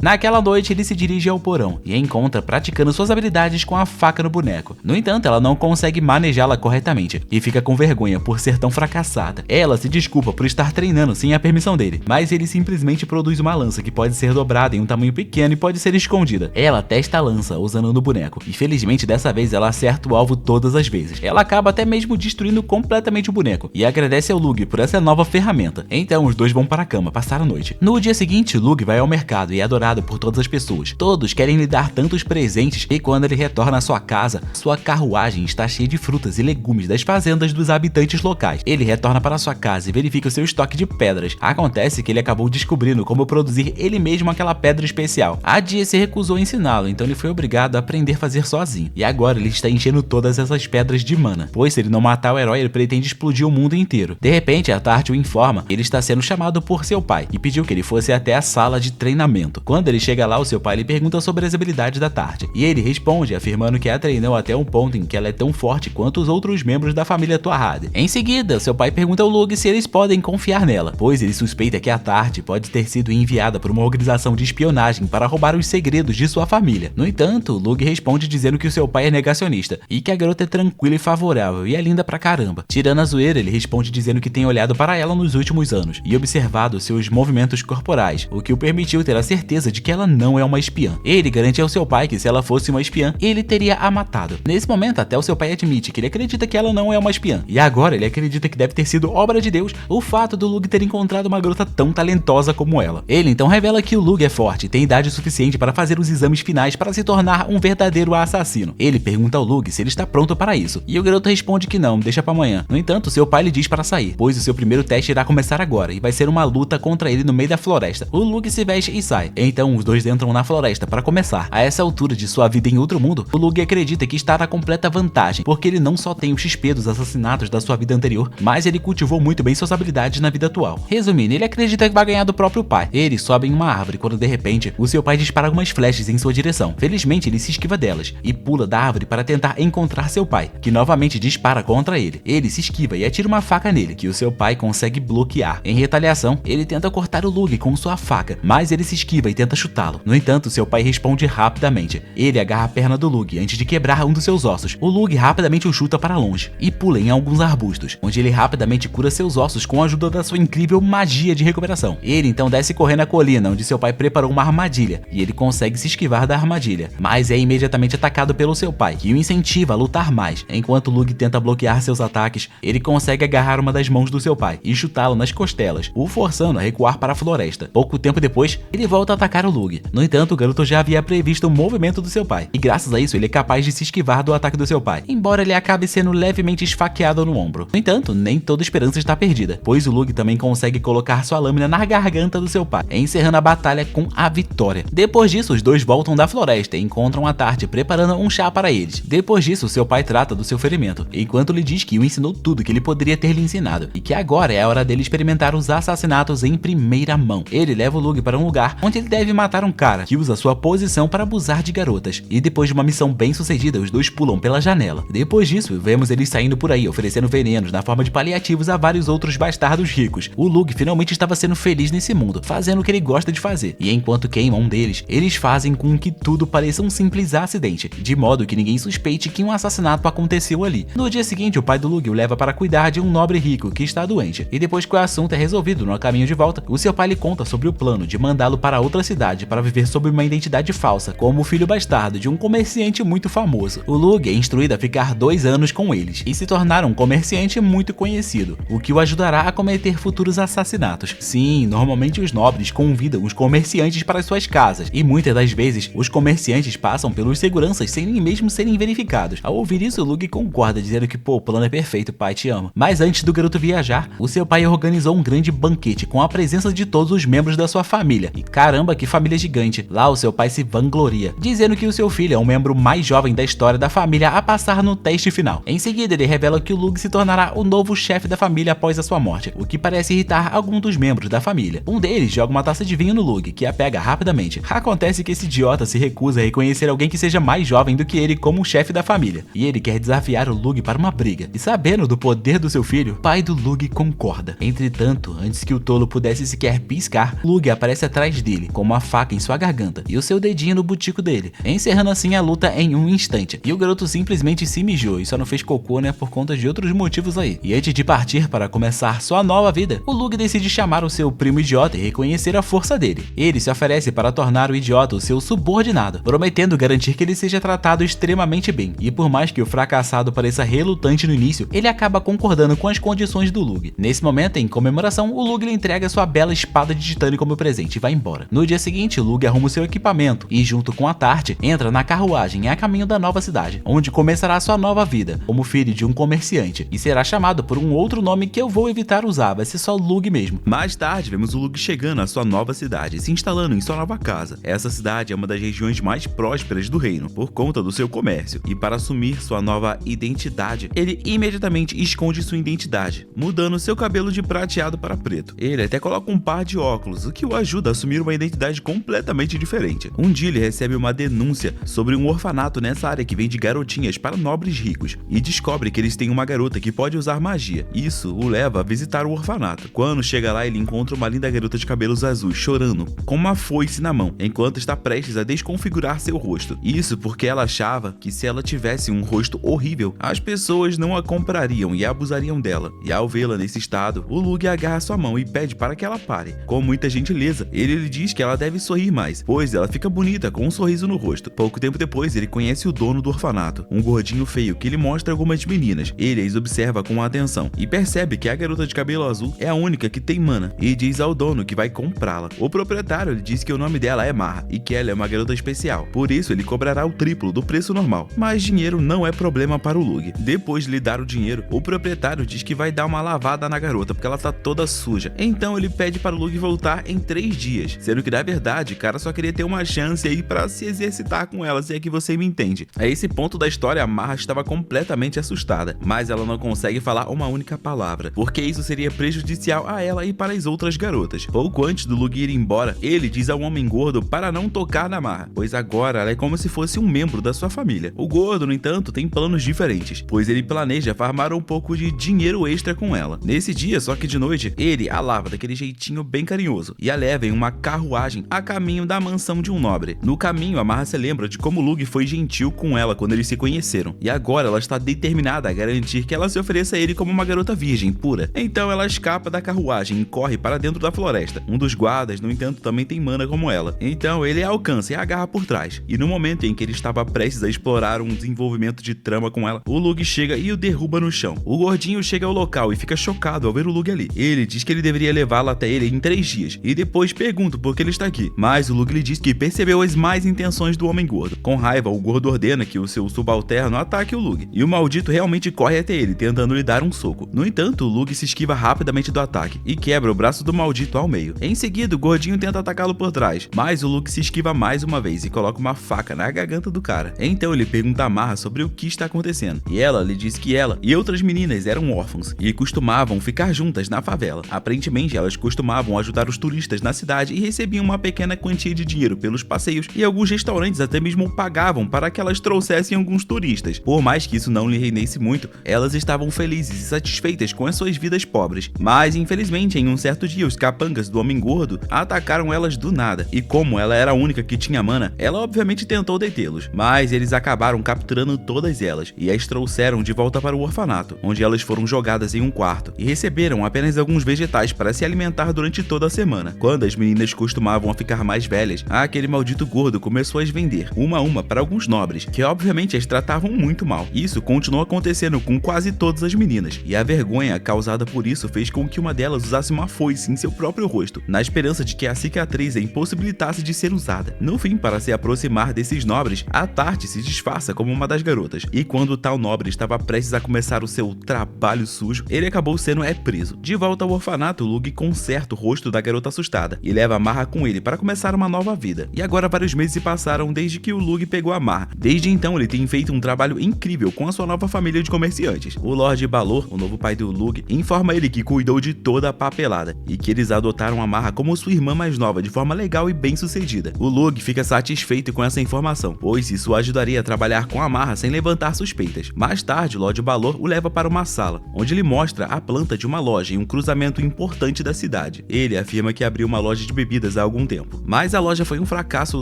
Naquela noite, ele se dirige ao porão e a encontra praticando suas habilidades com a faca no boneco. No entanto, ela não consegue manejá-la corretamente e fica com vergonha por ser tão fracassada. Ela se desculpa por estar treinando sem a permissão dele, mas ele simplesmente produz uma lança que pode ser dobrada em um tamanho pequeno e pode ser escondida. Ela testa a lança usando no boneco e felizmente dessa vez ela acerta o alvo todas as vezes. Ela acaba até mesmo destruindo completamente o boneco e agradece ao Lug por essa nova ferramenta. Então os dois vão para a cama passar a noite. No dia seguinte, Lug vai ao mercado e é adorado por todas as pessoas. Todos querem lhe dar tantos presentes e quando ele retorna à sua casa, sua carruagem está cheia de frutas e legumes das fazendas dos habitantes locais. Ele retorna para sua casa e verifica o seu estoque de pedras. Acontece que ele acabou descobrindo como produzir ele mesmo aquela pedra especial. A Dia se recusou a ensiná-lo, então ele foi obrigado a aprender a fazer sozinho. E agora ele está enchendo todas essas pedras de mana, pois se ele não matar o herói, ele pretende explodir o mundo inteiro. De repente, a Tart o informa que ele está sendo chamado por seu pai e pediu que ele fosse até a sala de treinamento. Quando ele chega lá, o seu pai lhe pergunta sobre as habilidades da Tart e ele responde afirmando que a treinou até um ponto em que ela é tão forte quanto os outros membros da família Toarrad. Em seguida, seu pai pergunta ao Lug se eles podem confiar nela, pois ele suspeita que a Tart pode ter sido enviada por uma organização de espionagem para roubar os segredos de sua família. No entanto, Lug responde dizendo que o seu pai é negacionista e que a garota é tranquila e favorável e é linda pra caramba. Tirando a zoeira, ele responde dizendo que tem olhado para ela nos últimos anos e observado seus movimentos corporais, o que o permitiu ter a certeza de que ela não é uma espiã. Ele garante ao seu pai que se ela fosse uma espiã, ele teria a matado. Nesse momento, até o seu pai admite que ele acredita que ela não é uma espiã. E agora ele acredita que deve ter sido obra de Deus o fato do Lug ter encontrado uma garota tão talentosa como ela. Ele então revela que o Lug é forte e tem idade suficiente para fazer os exames finais para se tornar um verdadeiro assassino. Ele pergunta ao Lug se ele está pronto para isso, e o garoto responde que não, deixa para amanhã. No entanto, seu pai lhe diz para sair, pois o seu primeiro teste irá começar agora e vai ser uma luta contra ele no meio da floresta. O Lug se veste e sai. Então os dois entram na floresta para começar. A essa altura de sua vida em outro mundo, o Lug acredita que está na completa vantagem, porque ele não só tem o XP dos assassinatos da sua vida anterior, mas ele cultivou muito bem suas habilidades na vida atual. Resumindo, ele acredita que vai ganhar do próprio pai. Ele sobe em uma árvore quando de repente o seu pai dispara algumas flechas em sua direção. Felizmente ele se esquiva delas e pula da árvore para tentar encontrar seu pai, que novamente dispara contra ele. Ele se esquiva e atira uma faca nele, que o seu pai consegue bloquear. Em retaliação, ele tenta cortar o Lug com sua faca, mas ele se esquiva e tenta chutá-lo. No entanto, seu pai responde rapidamente. Ele agarra a perna do Lug antes de quebrar um dos seus ossos. O Lug rapidamente o chuta para longe e pula em alguns arbustos, onde ele rapidamente cura seus ossos com a ajuda da sua incrível magia de recuperação. Ele então desce correndo a colina, onde seu pai preparou uma armadilha, e ele consegue se esquivar da armadilha, mas é imediatamente atacado pelo seu pai, que o incentiva a lutar mais. Enquanto Lug tenta bloquear seus ataques, ele consegue agarrar uma das mãos do seu pai e chutá-lo nas costelas, o forçando a recuar para a floresta. Pouco tempo depois, ele volta a atacar o Lug. No entanto, o garoto já havia previsto o movimento do seu pai, e graças a isso ele é capaz de se esquivar do ataque do seu pai, embora ele acabe sendo levemente esfaqueado no ombro. No entanto, nem toda esperança está perdida, pois o Lug também consegue colocar sua lâmina na garganta do seu pai, encerrando a batalha com a vitória. Depois disso, os dois voltam da floresta e encontram a Tart preparando um chá para eles. Depois disso, seu pai trata do seu ferimento, enquanto lhe diz que o ensinou tudo que ele poderia ter lhe ensinado, e que agora é a hora dele experimentar os assassinatos em primeira mão. Ele leva o Lug para um lugar onde ele deve matar um cara que usa sua posição para abusar de garotas, e depois de uma missão bem sucedida, os dois pulam pela janela. Depois disso, vemos eles saindo por aí, oferecendo venenos na forma de paliativos a vários outros bastardos ricos. O Lug finalmente estava sendo feliz nesse mundo, fazendo o que ele gosta de fazer, e enquanto queimam um deles, eles fazem com que tudo pareça um simples acidente, de modo que ninguém suspeite que um assassinato aconteceu ali. No dia seguinte, o pai do Lug o leva para cuidar de um nobre rico que está doente, e depois que o assunto é resolvido no caminho de volta, o seu pai lhe conta sobre o plano de mandá-lo para outra cidade para viver sob uma identidade falsa, como o filho bastardo de um comerciante muito famoso. O Lug é instruído a ficar 2 anos com eles e se tornar um comerciante muito conhecido, o que o ajudará a cometer futuros assassinatos. Sim, normalmente os nobres convidam os comerciantes para suas casas, e muitas das vezes os comerciantes passam pelos seguranças sem nem mesmo serem verificados. Ao ouvir isso, o Lug concorda, dizendo que o plano é perfeito, pai, te amo. Mas antes do garoto viajar, o seu pai organizou um grande banquete com a presença de todos os membros da sua família. E caramba, que família gigante! Lá o seu pai se vangloria, dizendo que o seu filho é um membro mais jovem da história da família a passar no teste final. Em seguida, ele revela que o Lug se tornará o novo chefe da família após a sua morte, o que parece irritar algum dos membros da família. Um deles joga uma taça de vinho no Lug, que a pega rapidamente. Acontece que esse idiota se recusa a reconhecer alguém que seja mais jovem do que ele como chefe da família, e ele quer desafiar o Lug para uma briga. E sabendo do poder do seu filho, o pai do Lug concorda. Entretanto, antes que o tolo pudesse sequer piscar, Lug aparece atrás dele, com uma faca em sua garganta e o seu dedinho no butico dele, encerrando assim a luta em um instante. E o garoto simplesmente se mijou e só não fez cocô, né, por conta de outros motivos aí. E antes de partir para começar sua nova vida, o Lug decide chamar o seu primo idiota e reconhecer a força dele. Ele se oferece para tornar o idiota o seu subordinado, prometendo garantir que ele seja tratado extremamente bem. E por mais que o fracassado pareça relutante no início, ele acaba concordando com as condições do Lug. Nesse momento, em comemoração, o Lug lhe entrega sua bela espada de titânio como presente e vai embora. No dia seguinte, o Lug arruma o seu equipamento e, junto com a Tart, entra na carruagem a caminho da nova cidade, onde começará sua nova vida, como filho de um comerciante, e será chamado por um outro nome que eu vou evitar usar, vai ser só Lug mesmo. Mais tarde, vemos o Lug chegando à sua nova cidade, se instalando em sua nova casa. Essa cidade é uma das regiões mais prósperas do reino, por conta do seu comércio, e para assumir sua nova identidade, ele imediatamente esconde sua identidade, mudando seu cabelo de prateado para preto. Ele até coloca um par de óculos, o que o ajuda a assumir uma identidade completamente diferente. Um dia ele recebe uma denúncia sobre um orfanato nessa área que vende garotinhas para nobres ricos, e descobre que eles têm uma garota que pode usar magia. Isso o leva a visitar o orfanato. Quando chega lá, ele encontra uma linda garota de cabelos azuis chorando, com uma foice na mão, enquanto está prestes a desconfigurar seu rosto. Isso porque ela achava que se ela tivesse um rosto horrível, as pessoas não a comprariam e abusariam dela. E ao vê-la nesse estado, o Lug agarra sua mão e pede para que ela pare. Com muita gentileza, ele lhe diz que ela deve sorrir mais, pois ela fica bonita com um sorriso no rosto. Pouco tempo depois, ele conhece o dono do orfanato, um gordinho feio que lhe mostra algumas meninas. Ele as observa com atenção e percebe que a garota de cabelo azul é a única que tem mana, e diz ao dono que vai comprá-la. O proprietário lhe diz que o nome dela é Marra e que ela é uma garota especial, por isso ele cobrará o triplo do preço normal. Mas dinheiro não é problema para o Lug. Depois de lhe dar o dinheiro, o proprietário diz que vai dar uma lavada na garota porque ela tá toda suja. Então ele pede para o Lug voltar em 3 dias, sendo que na verdade o cara só queria ter uma chance aí para se exercitar com ela, se é que você me entende. A esse ponto da história, a Marra estava completamente assustada, mas ela não consegue falar uma única palavra, porque isso seria prejudicial a ela e para as outras garotas. Pouco antes do Lug ir embora, ele diz ao homem gordo para não tocar na Marra, pois agora ela é como se fosse um membro da sua família. O gordo, no entanto, tem planos diferentes, pois ele planeja farmar um pouco de dinheiro extra com ela. Nesse dia, só que de noite, ele a lava daquele jeitinho bem carinhoso e a leva em uma carruagem a caminho da mansão de um nobre. No caminho, a Marra se lembra de como Lug foi gentil com ela quando eles se conheceram, e agora ela está determinada a garantir que ela se ofereça a ele como uma garota virgem pura. Então ela escapa da carruagem e corre para dentro da floresta. Um dos guardas, no entanto, também tem mana como ela, então ele a alcança e a agarra por trás. E no momento em que ele estava prestes a explorar um desenvolvimento de trama com ela, o Lug chega e o derruba no chão. O gordinho chega ao local e fica chocado ao ver o Lug ali. Ele diz que ele deveria levá-la até ele em 3 dias, e depois pergunta por que ele está aqui. Mas o Lug lhe diz que percebeu as más intenções do homem gordo. Com raiva, o gordo ordena que o seu subalterno ataque o Lug, e o maldito realmente corre até ele, tentando lhe dar um soco. No entanto, o Lug se esquiva rapidamente do ataque e quebra o braço do maldito ao meio. Em seguida, o gordinho tenta atacá-lo por trás, mas o Lug se esquiva mais uma vez e coloca uma faca na garganta do cara. Então ele pergunta a Marra sobre o que está acontecendo, e ela lhe diz que ela e outras meninas eram órfãos e costumavam ficar juntas na favela. Aparentemente, elas costumavam ajudar os turistas na cidade e recebiam uma pequena quantia de dinheiro pelos passeios, e alguns restaurantes até mesmo pagavam para que elas trouxessem alguns turistas. Por mais que isso não lhe rendesse muito, elas estavam felizes e satisfeitas com as suas vidas pobres. Mas infelizmente, em um certo dia, os capangas do homem gordo atacaram elas do nada, e como ela era a única que tinha mana, ela obviamente tentou detê-los, mas eles acabaram capturando todas elas e as trouxeram de volta para o orfanato, onde elas foram jogadas em um quarto e receberam apenas alguns vegetais para se alimentar durante toda a semana. Quando as meninas costumavam ficar mais velhas, aquele maldito gordo começou a as vender uma a uma para alguns nobres, que obviamente as tratavam muito mal. Isso continuou acontecendo com quase todas as meninas, e a vergonha causada por isso fez com que uma delas usasse uma foice em seu próprio rosto, na esperança de que a cicatriz a impossibilitasse de ser usada. No fim, para se aproximar desses nobres, a Tart se disfarça como uma das garotas, e quando tal nobre estava prestes a começar o seu trabalho sujo, ele acabou sendo preso. De volta ao orfanato, Lug conserta o rosto da garota assustada e leva a Marra com ele para começar uma nova vida. E agora vários meses se passaram desde que o Lug pegou a Marra. Desde então ele tem feito um trabalho incrível com a sua nova família de comerciantes. O Lord Balor, o novo pai do Lug, informa ele que cuidou de toda a papelada e que eles adotaram a Marra como sua irmã mais nova de forma legal e bem sucedida. O Lug fica satisfeito com essa informação, pois isso o ajudaria a trabalhar com a Marra sem levantar suspeitas. Mais tarde, o Lord Balor o leva para uma sala, onde ele mostra a planta de uma loja em um cruzamento importante da cidade. Ele afirma que abriu uma loja de bebidas há algum algum tempo. Mas a loja foi um fracasso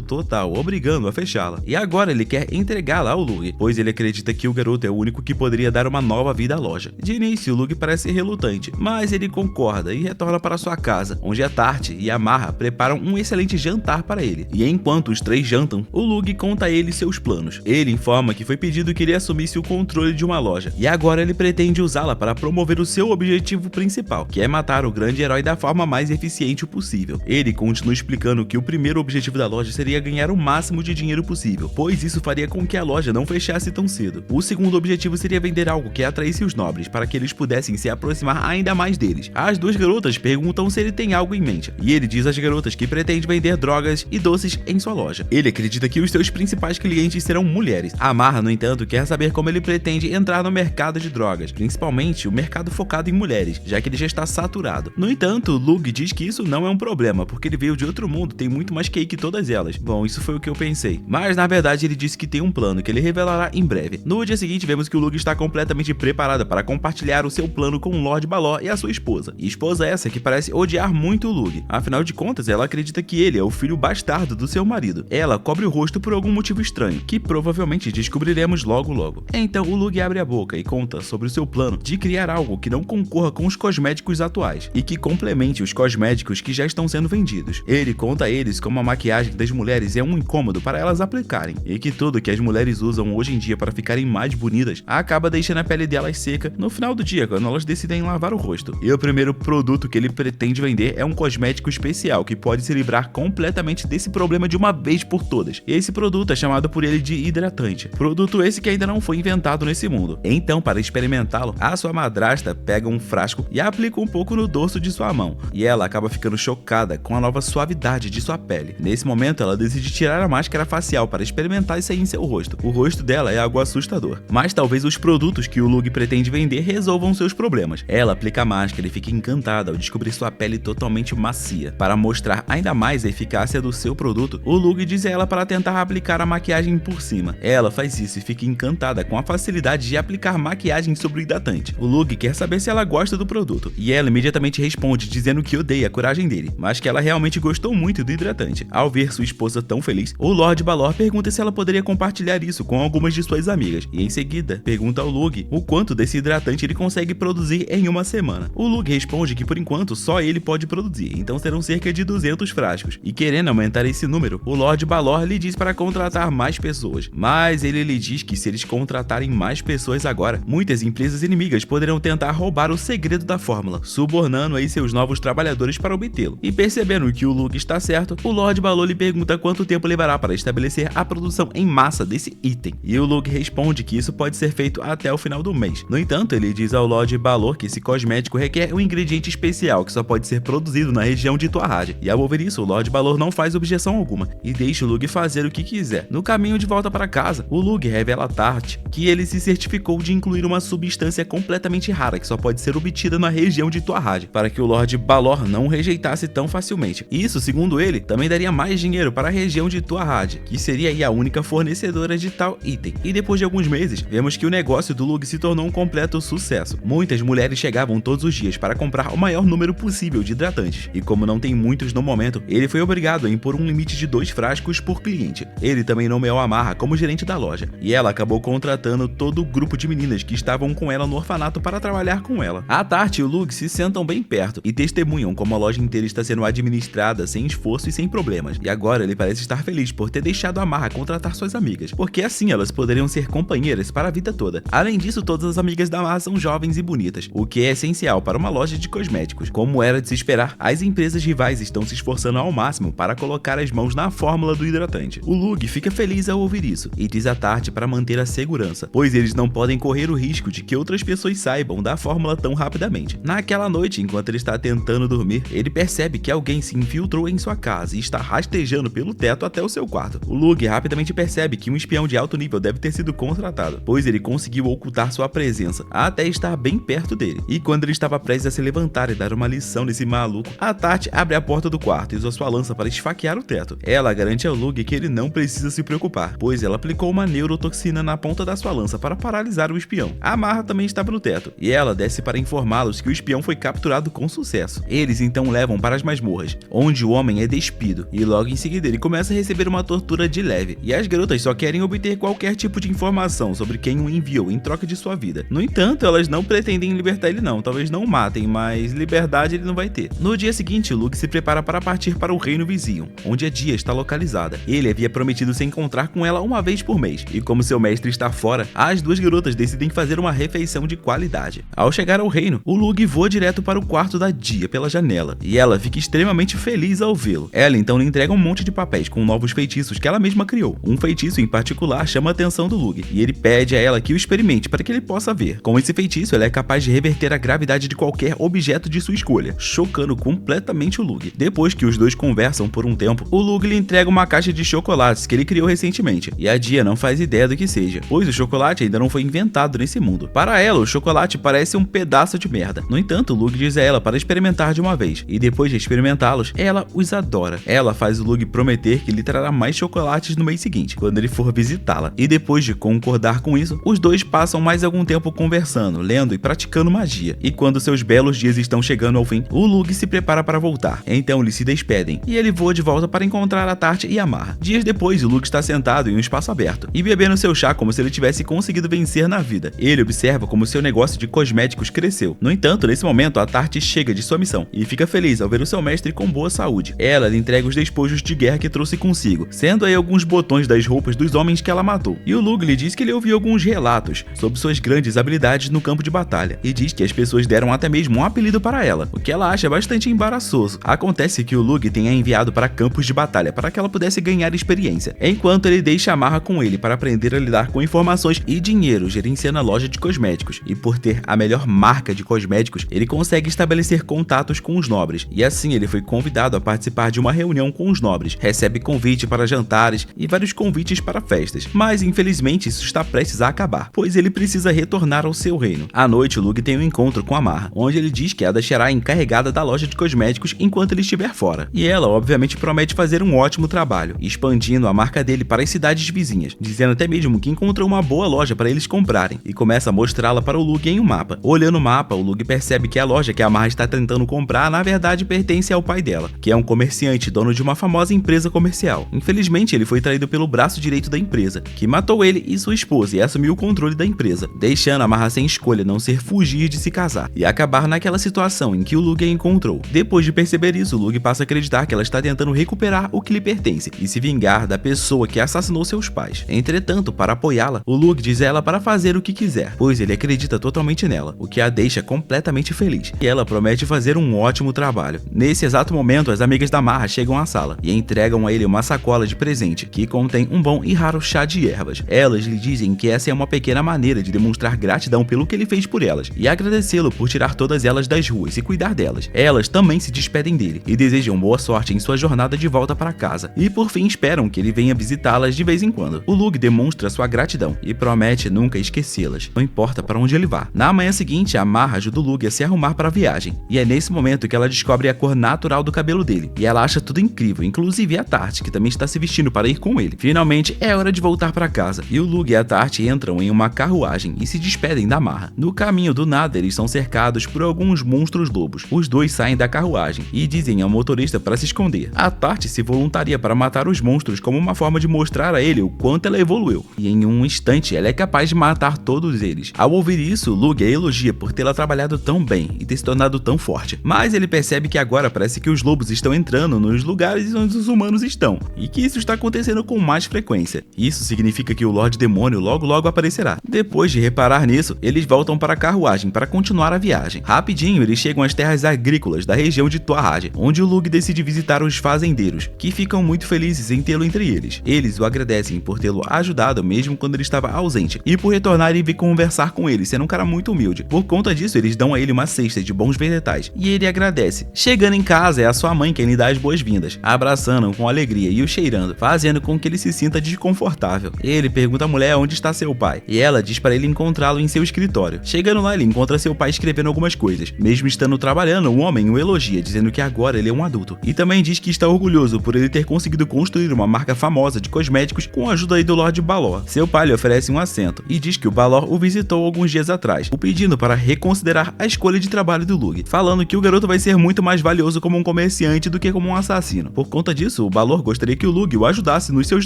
total, obrigando a fechá-la. E agora ele quer entregá-la ao Lug, pois ele acredita que o garoto é o único que poderia dar uma nova vida à loja. De início, o Lug parece relutante, mas ele concorda e retorna para sua casa, onde a Tart e a Marra preparam um excelente jantar para ele. E enquanto os três jantam, o Lug conta a ele seus planos. Ele informa que foi pedido que ele assumisse o controle de uma loja, e agora ele pretende usá-la para promover o seu objetivo principal, que é matar o grande herói da forma mais eficiente possível. Ele continua explicando que o primeiro objetivo da loja seria ganhar o máximo de dinheiro possível, pois isso faria com que a loja não fechasse tão cedo. O segundo objetivo seria vender algo que atraísse os nobres, para que eles pudessem se aproximar ainda mais deles. As duas garotas perguntam se ele tem algo em mente, e ele diz às garotas que pretende vender drogas e doces em sua loja. Ele acredita que os seus principais clientes serão mulheres. A Marra, no entanto, quer saber como ele pretende entrar no mercado de drogas, principalmente o mercado focado em mulheres, já que ele já está saturado. No entanto, Lug diz que isso não é um problema, porque ele veio de outro mundo, tem muito mais QI que todas elas. Bom, isso foi o que eu pensei. Mas na verdade ele disse que tem um plano que ele revelará em breve. No dia seguinte vemos que o Lug está completamente preparado para compartilhar o seu plano com o Lord Balor e a sua esposa. E esposa essa que parece odiar muito o Lug. Afinal de contas, ela acredita que ele é o filho bastardo do seu marido. Ela cobre o rosto por algum motivo estranho, que provavelmente descobriremos logo logo. Então o Lug abre a boca e conta sobre o seu plano de criar algo que não concorra com os cosméticos atuais e que complemente os cosméticos que já estão sendo vendidos. Ele conta a eles como a maquiagem das mulheres é um incômodo para elas aplicarem e que tudo que as mulheres usam hoje em dia para ficarem mais bonitas acaba deixando a pele delas seca no final do dia quando elas decidem lavar o rosto. E o primeiro produto que ele pretende vender é um cosmético especial que pode se livrar completamente desse problema de uma vez por todas. Esse produto é chamado por ele de hidratante, produto esse que ainda não foi inventado nesse mundo. Então, para experimentá-lo, a sua madrasta pega um frasco e aplica um pouco no dorso de sua mão, e ela acaba ficando chocada com a nova suavidade de sua pele. Nesse momento, ela decide tirar a máscara facial para experimentar isso aí em seu rosto. O rosto dela é algo assustador, mas talvez os produtos que o Lug pretende vender resolvam seus problemas. Ela aplica a máscara e fica encantada ao descobrir sua pele totalmente macia. Para mostrar ainda mais a eficácia do seu produto, o Lug diz a ela para tentar aplicar a maquiagem por cima. Ela faz isso e fica encantada com a facilidade de aplicar maquiagem sobre o hidratante. O Lug quer saber se ela gosta do produto, e ela imediatamente responde dizendo que odeia a coragem dele, mas que ela realmente gostou muito do hidratante. Ao ver sua esposa tão feliz, o Lord Balor pergunta se ela poderia compartilhar isso com algumas de suas amigas, e em seguida pergunta ao Lug o quanto desse hidratante ele consegue produzir em uma semana. O Lug responde que por enquanto só ele pode produzir, então serão cerca de 200 frascos, e querendo aumentar esse número, o Lord Balor lhe diz para contratar mais pessoas, mas ele lhe diz que se eles contratarem mais pessoas agora, muitas empresas inimigas poderão tentar roubar o segredo da fórmula, subornando aí seus novos trabalhadores para obtê-lo. E percebendo que o Lug está certo, o Lord Balor lhe pergunta quanto tempo levará para estabelecer a produção em massa desse item, e o Lug responde que isso pode ser feito até o final do mês. No entanto, ele diz ao Lord Balor que esse cosmético requer um ingrediente especial que só pode ser produzido na região de Tuarad, e ao ouvir isso, o Lord Balor não faz objeção alguma e deixa o Lug fazer o que quiser. No caminho de volta para casa, o Lug revela a Tart que ele se certificou de incluir uma substância completamente rara que só pode ser obtida na região de Tuarad, para que o Lord Balor não o rejeitasse tão facilmente. Isso, segundo ele, também daria mais dinheiro para a região de Tuarad, que seria aí a única fornecedora de tal item. E depois de alguns meses, vemos que o negócio do Lug se tornou um completo sucesso. Muitas mulheres chegavam todos os dias para comprar o maior número possível de hidratantes, e como não tem muitos no momento, ele foi obrigado a impor um limite de 2 frascos por cliente. Ele também nomeou a Marra como gerente da loja, e ela acabou contratando todo o grupo de meninas que estavam com ela no orfanato para trabalhar com ela. A Tart e o Lug se sentam bem perto e testemunham como a loja inteira está sendo administrada sem esforço e sem problemas, e agora ele parece estar feliz por ter deixado a Marra contratar suas amigas, porque assim elas poderiam ser companheiras para a vida toda. Além disso, todas as amigas da Marra são jovens e bonitas, o que é essencial para uma loja de cosméticos. Como era de se esperar, as empresas rivais estão se esforçando ao máximo para colocar as mãos na fórmula do hidratante. O Lug fica feliz ao ouvir isso e diz a Tart para manter a segurança, pois eles não podem correr o risco de que outras pessoas saibam da fórmula tão rapidamente. Naquela noite, enquanto ele está tentando dormir, ele percebe que alguém se infiltrou em sua casa e está rastejando pelo teto até o seu quarto. O Lug rapidamente percebe que um espião de alto nível deve ter sido contratado, pois ele conseguiu ocultar sua presença até estar bem perto dele. E quando ele estava prestes a se levantar e dar uma lição nesse maluco, a Tart abre a porta do quarto e usa sua lança para esfaquear o teto. Ela garante ao Lug que ele não precisa se preocupar, pois ela aplicou uma neurotoxina na ponta da sua lança para paralisar o espião. A Marra também estava no teto, e ela desce para informá-los que o espião foi capturado com sucesso. Eles então levam para as masmorras, onde onde o homem é despido, e logo em seguida ele começa a receber uma tortura de leve, e as garotas só querem obter qualquer tipo de informação sobre quem o enviou em troca de sua vida. No entanto, elas não pretendem libertar ele não, talvez não o matem, mas liberdade ele não vai ter. No dia seguinte, Luke se prepara para partir para o reino Vizion, onde a Dia está localizada. Ele havia prometido se encontrar com ela uma vez por mês, e como seu mestre está fora, as duas garotas decidem fazer uma refeição de qualidade. Ao chegar ao reino, o Luke voa direto para o quarto da Dia pela janela, e ela fica extremamente feliz ao vê-lo. Ela então lhe entrega um monte de papéis com novos feitiços que ela mesma criou. Um feitiço em particular chama a atenção do Luke, e ele pede a ela que o experimente para que ele possa ver. Com esse feitiço, ela é capaz de reverter a gravidade de qualquer objeto de sua escolha, chocando completamente o Luke. Depois que os dois conversam por um tempo, o Luke lhe entrega uma caixa de chocolates que ele criou recentemente, e a Dia não faz ideia do que seja, pois o chocolate ainda não foi inventado nesse mundo. Para ela, o chocolate parece um pedaço de merda. No entanto, o Luke diz a ela para experimentar de uma vez, e depois de experimentá-los, ela os adora. Ela faz o Luke prometer que lhe trará mais chocolates no mês seguinte, quando ele for visitá-la, e depois de concordar com isso, os dois passam mais algum tempo conversando, lendo e praticando magia, e quando seus belos dias estão chegando ao fim, o Luke se prepara para voltar. Então eles se despedem, e ele voa de volta para encontrar a Tart e a Marra. Dias depois, o Luke está sentado em um espaço aberto, e bebendo seu chá como se ele tivesse conseguido vencer na vida. Ele observa como seu negócio de cosméticos cresceu. No entanto, nesse momento, a Tart chega de sua missão, e fica feliz ao ver o seu mestre com boa saúde. Ela lhe entrega os despojos de guerra que trouxe consigo, sendo aí alguns botões das roupas dos homens que ela matou. E o Luke lhe diz que ele ouviu alguns relatos sobre suas grandes habilidades no campo de batalha, e diz que as pessoas deram até mesmo um apelido para ela, o que ela acha bastante embaraçoso. Acontece que o Luke tenha enviado para campos de batalha para que ela pudesse ganhar experiência, enquanto ele deixa a Marra com ele para aprender a lidar com informações e dinheiro gerenciando a loja de cosméticos, e por ter a melhor marca de cosméticos, ele consegue estabelecer contatos com os nobres, e assim ele foi convidado a participar de uma reunião com os nobres, recebe convite para jantares e vários convites para festas, mas infelizmente isso está prestes a acabar, pois ele precisa retornar ao seu reino. À noite, o Luke tem um encontro com a Marra, onde ele diz que a deixará encarregada da loja de cosméticos enquanto ele estiver fora, e ela obviamente promete fazer um ótimo trabalho, expandindo a marca dele para as cidades vizinhas, dizendo até mesmo que encontrou uma boa loja para eles comprarem, e começa a mostrá-la para o Luke em um mapa. Olhando o mapa, o Luke percebe que a loja que a Marra está tentando comprar na verdade pertence ao pai dela, que é um comerciante dono de uma famosa empresa comercial. Infelizmente, ele foi traído pelo braço direito da empresa, que matou ele e sua esposa e assumiu o controle da empresa, deixando a Marra sem escolha não ser fugir de se casar e acabar naquela situação em que o Luke a encontrou. Depois de perceber isso, o Luke passa a acreditar que ela está tentando recuperar o que lhe pertence e se vingar da pessoa que assassinou seus pais. Entretanto, para apoiá-la, o Luke diz a ela para fazer o que quiser, pois ele acredita totalmente nela, o que a deixa completamente feliz, e ela promete fazer um ótimo trabalho. Nesse exato momento, as amigas da Marra chegam à sala e entregam a ele uma sacola de presente que contém um bom e raro chá de ervas. Elas lhe dizem que essa é uma pequena maneira de demonstrar gratidão pelo que ele fez por elas e agradecê-lo por tirar todas elas das ruas e cuidar delas. Elas também se despedem dele e desejam boa sorte em sua jornada de volta para casa, e por fim esperam que ele venha visitá-las de vez em quando. O Luke demonstra sua gratidão e promete nunca esquecê-las, não importa para onde ele vá. Na manhã seguinte, a Marra ajuda o Luke a se arrumar para a viagem, e é nesse momento que ela descobre a cor natural do cabelo dele, e ela acha tudo incrível, inclusive a Tart, que também está se vestindo para ir com ele. Finalmente, é hora de voltar para casa, e o Luke e a Tart entram em uma carruagem e se despedem da Marra. No caminho do nada, eles são cercados por alguns monstros lobos. Os dois saem da carruagem e dizem ao motorista para se esconder. A Tart se voluntaria para matar os monstros como uma forma de mostrar a ele o quanto ela evoluiu, e em um instante ela é capaz de matar todos eles. Ao ouvir isso, o Luke a elogia por tê-la trabalhado tão bem e ter se tornado tão forte, mas ele percebe que agora parece que os lobos estão entrando nos lugares onde os humanos estão, e que isso está acontecendo com mais frequência. Isso significa que o Lorde Demônio logo aparecerá. Depois de reparar nisso, eles voltam para a carruagem para continuar a viagem. Rapidinho, eles chegam às terras agrícolas da região de Tuarad, onde o Luke decide visitar os fazendeiros, que ficam muito felizes em tê-lo entre eles. Eles o agradecem por tê-lo ajudado mesmo quando ele estava ausente, e por retornar e vir conversar com ele, sendo um cara muito humilde. Por conta disso, eles dão a ele uma cesta de bons vegetais, e ele agradece. Chegando em casa, é a sua mãe quem lhe dá as boas-vindas, abraçando-o com alegria e o cheirando, fazendo com que ele se sinta desconfortável. Ele pergunta à mulher onde está seu pai, e ela diz para ele encontrá-lo em seu escritório. Chegando lá, ele encontra seu pai escrevendo algumas coisas. Mesmo estando trabalhando, o homem o elogia, dizendo que agora ele é um adulto, e também diz que está orgulhoso por ele ter conseguido construir uma marca famosa de cosméticos com a ajuda do Lorde Balor. Seu pai lhe oferece um assento, e diz que o Balor o visitou alguns dias atrás, o pedindo para reconsiderar a escolha de trabalho do Luke, falando que o garoto vai ser muito mais valioso como um comerciante comerciante do que como um assassino. Por conta disso, o Balor gostaria que o Lug o ajudasse nos seus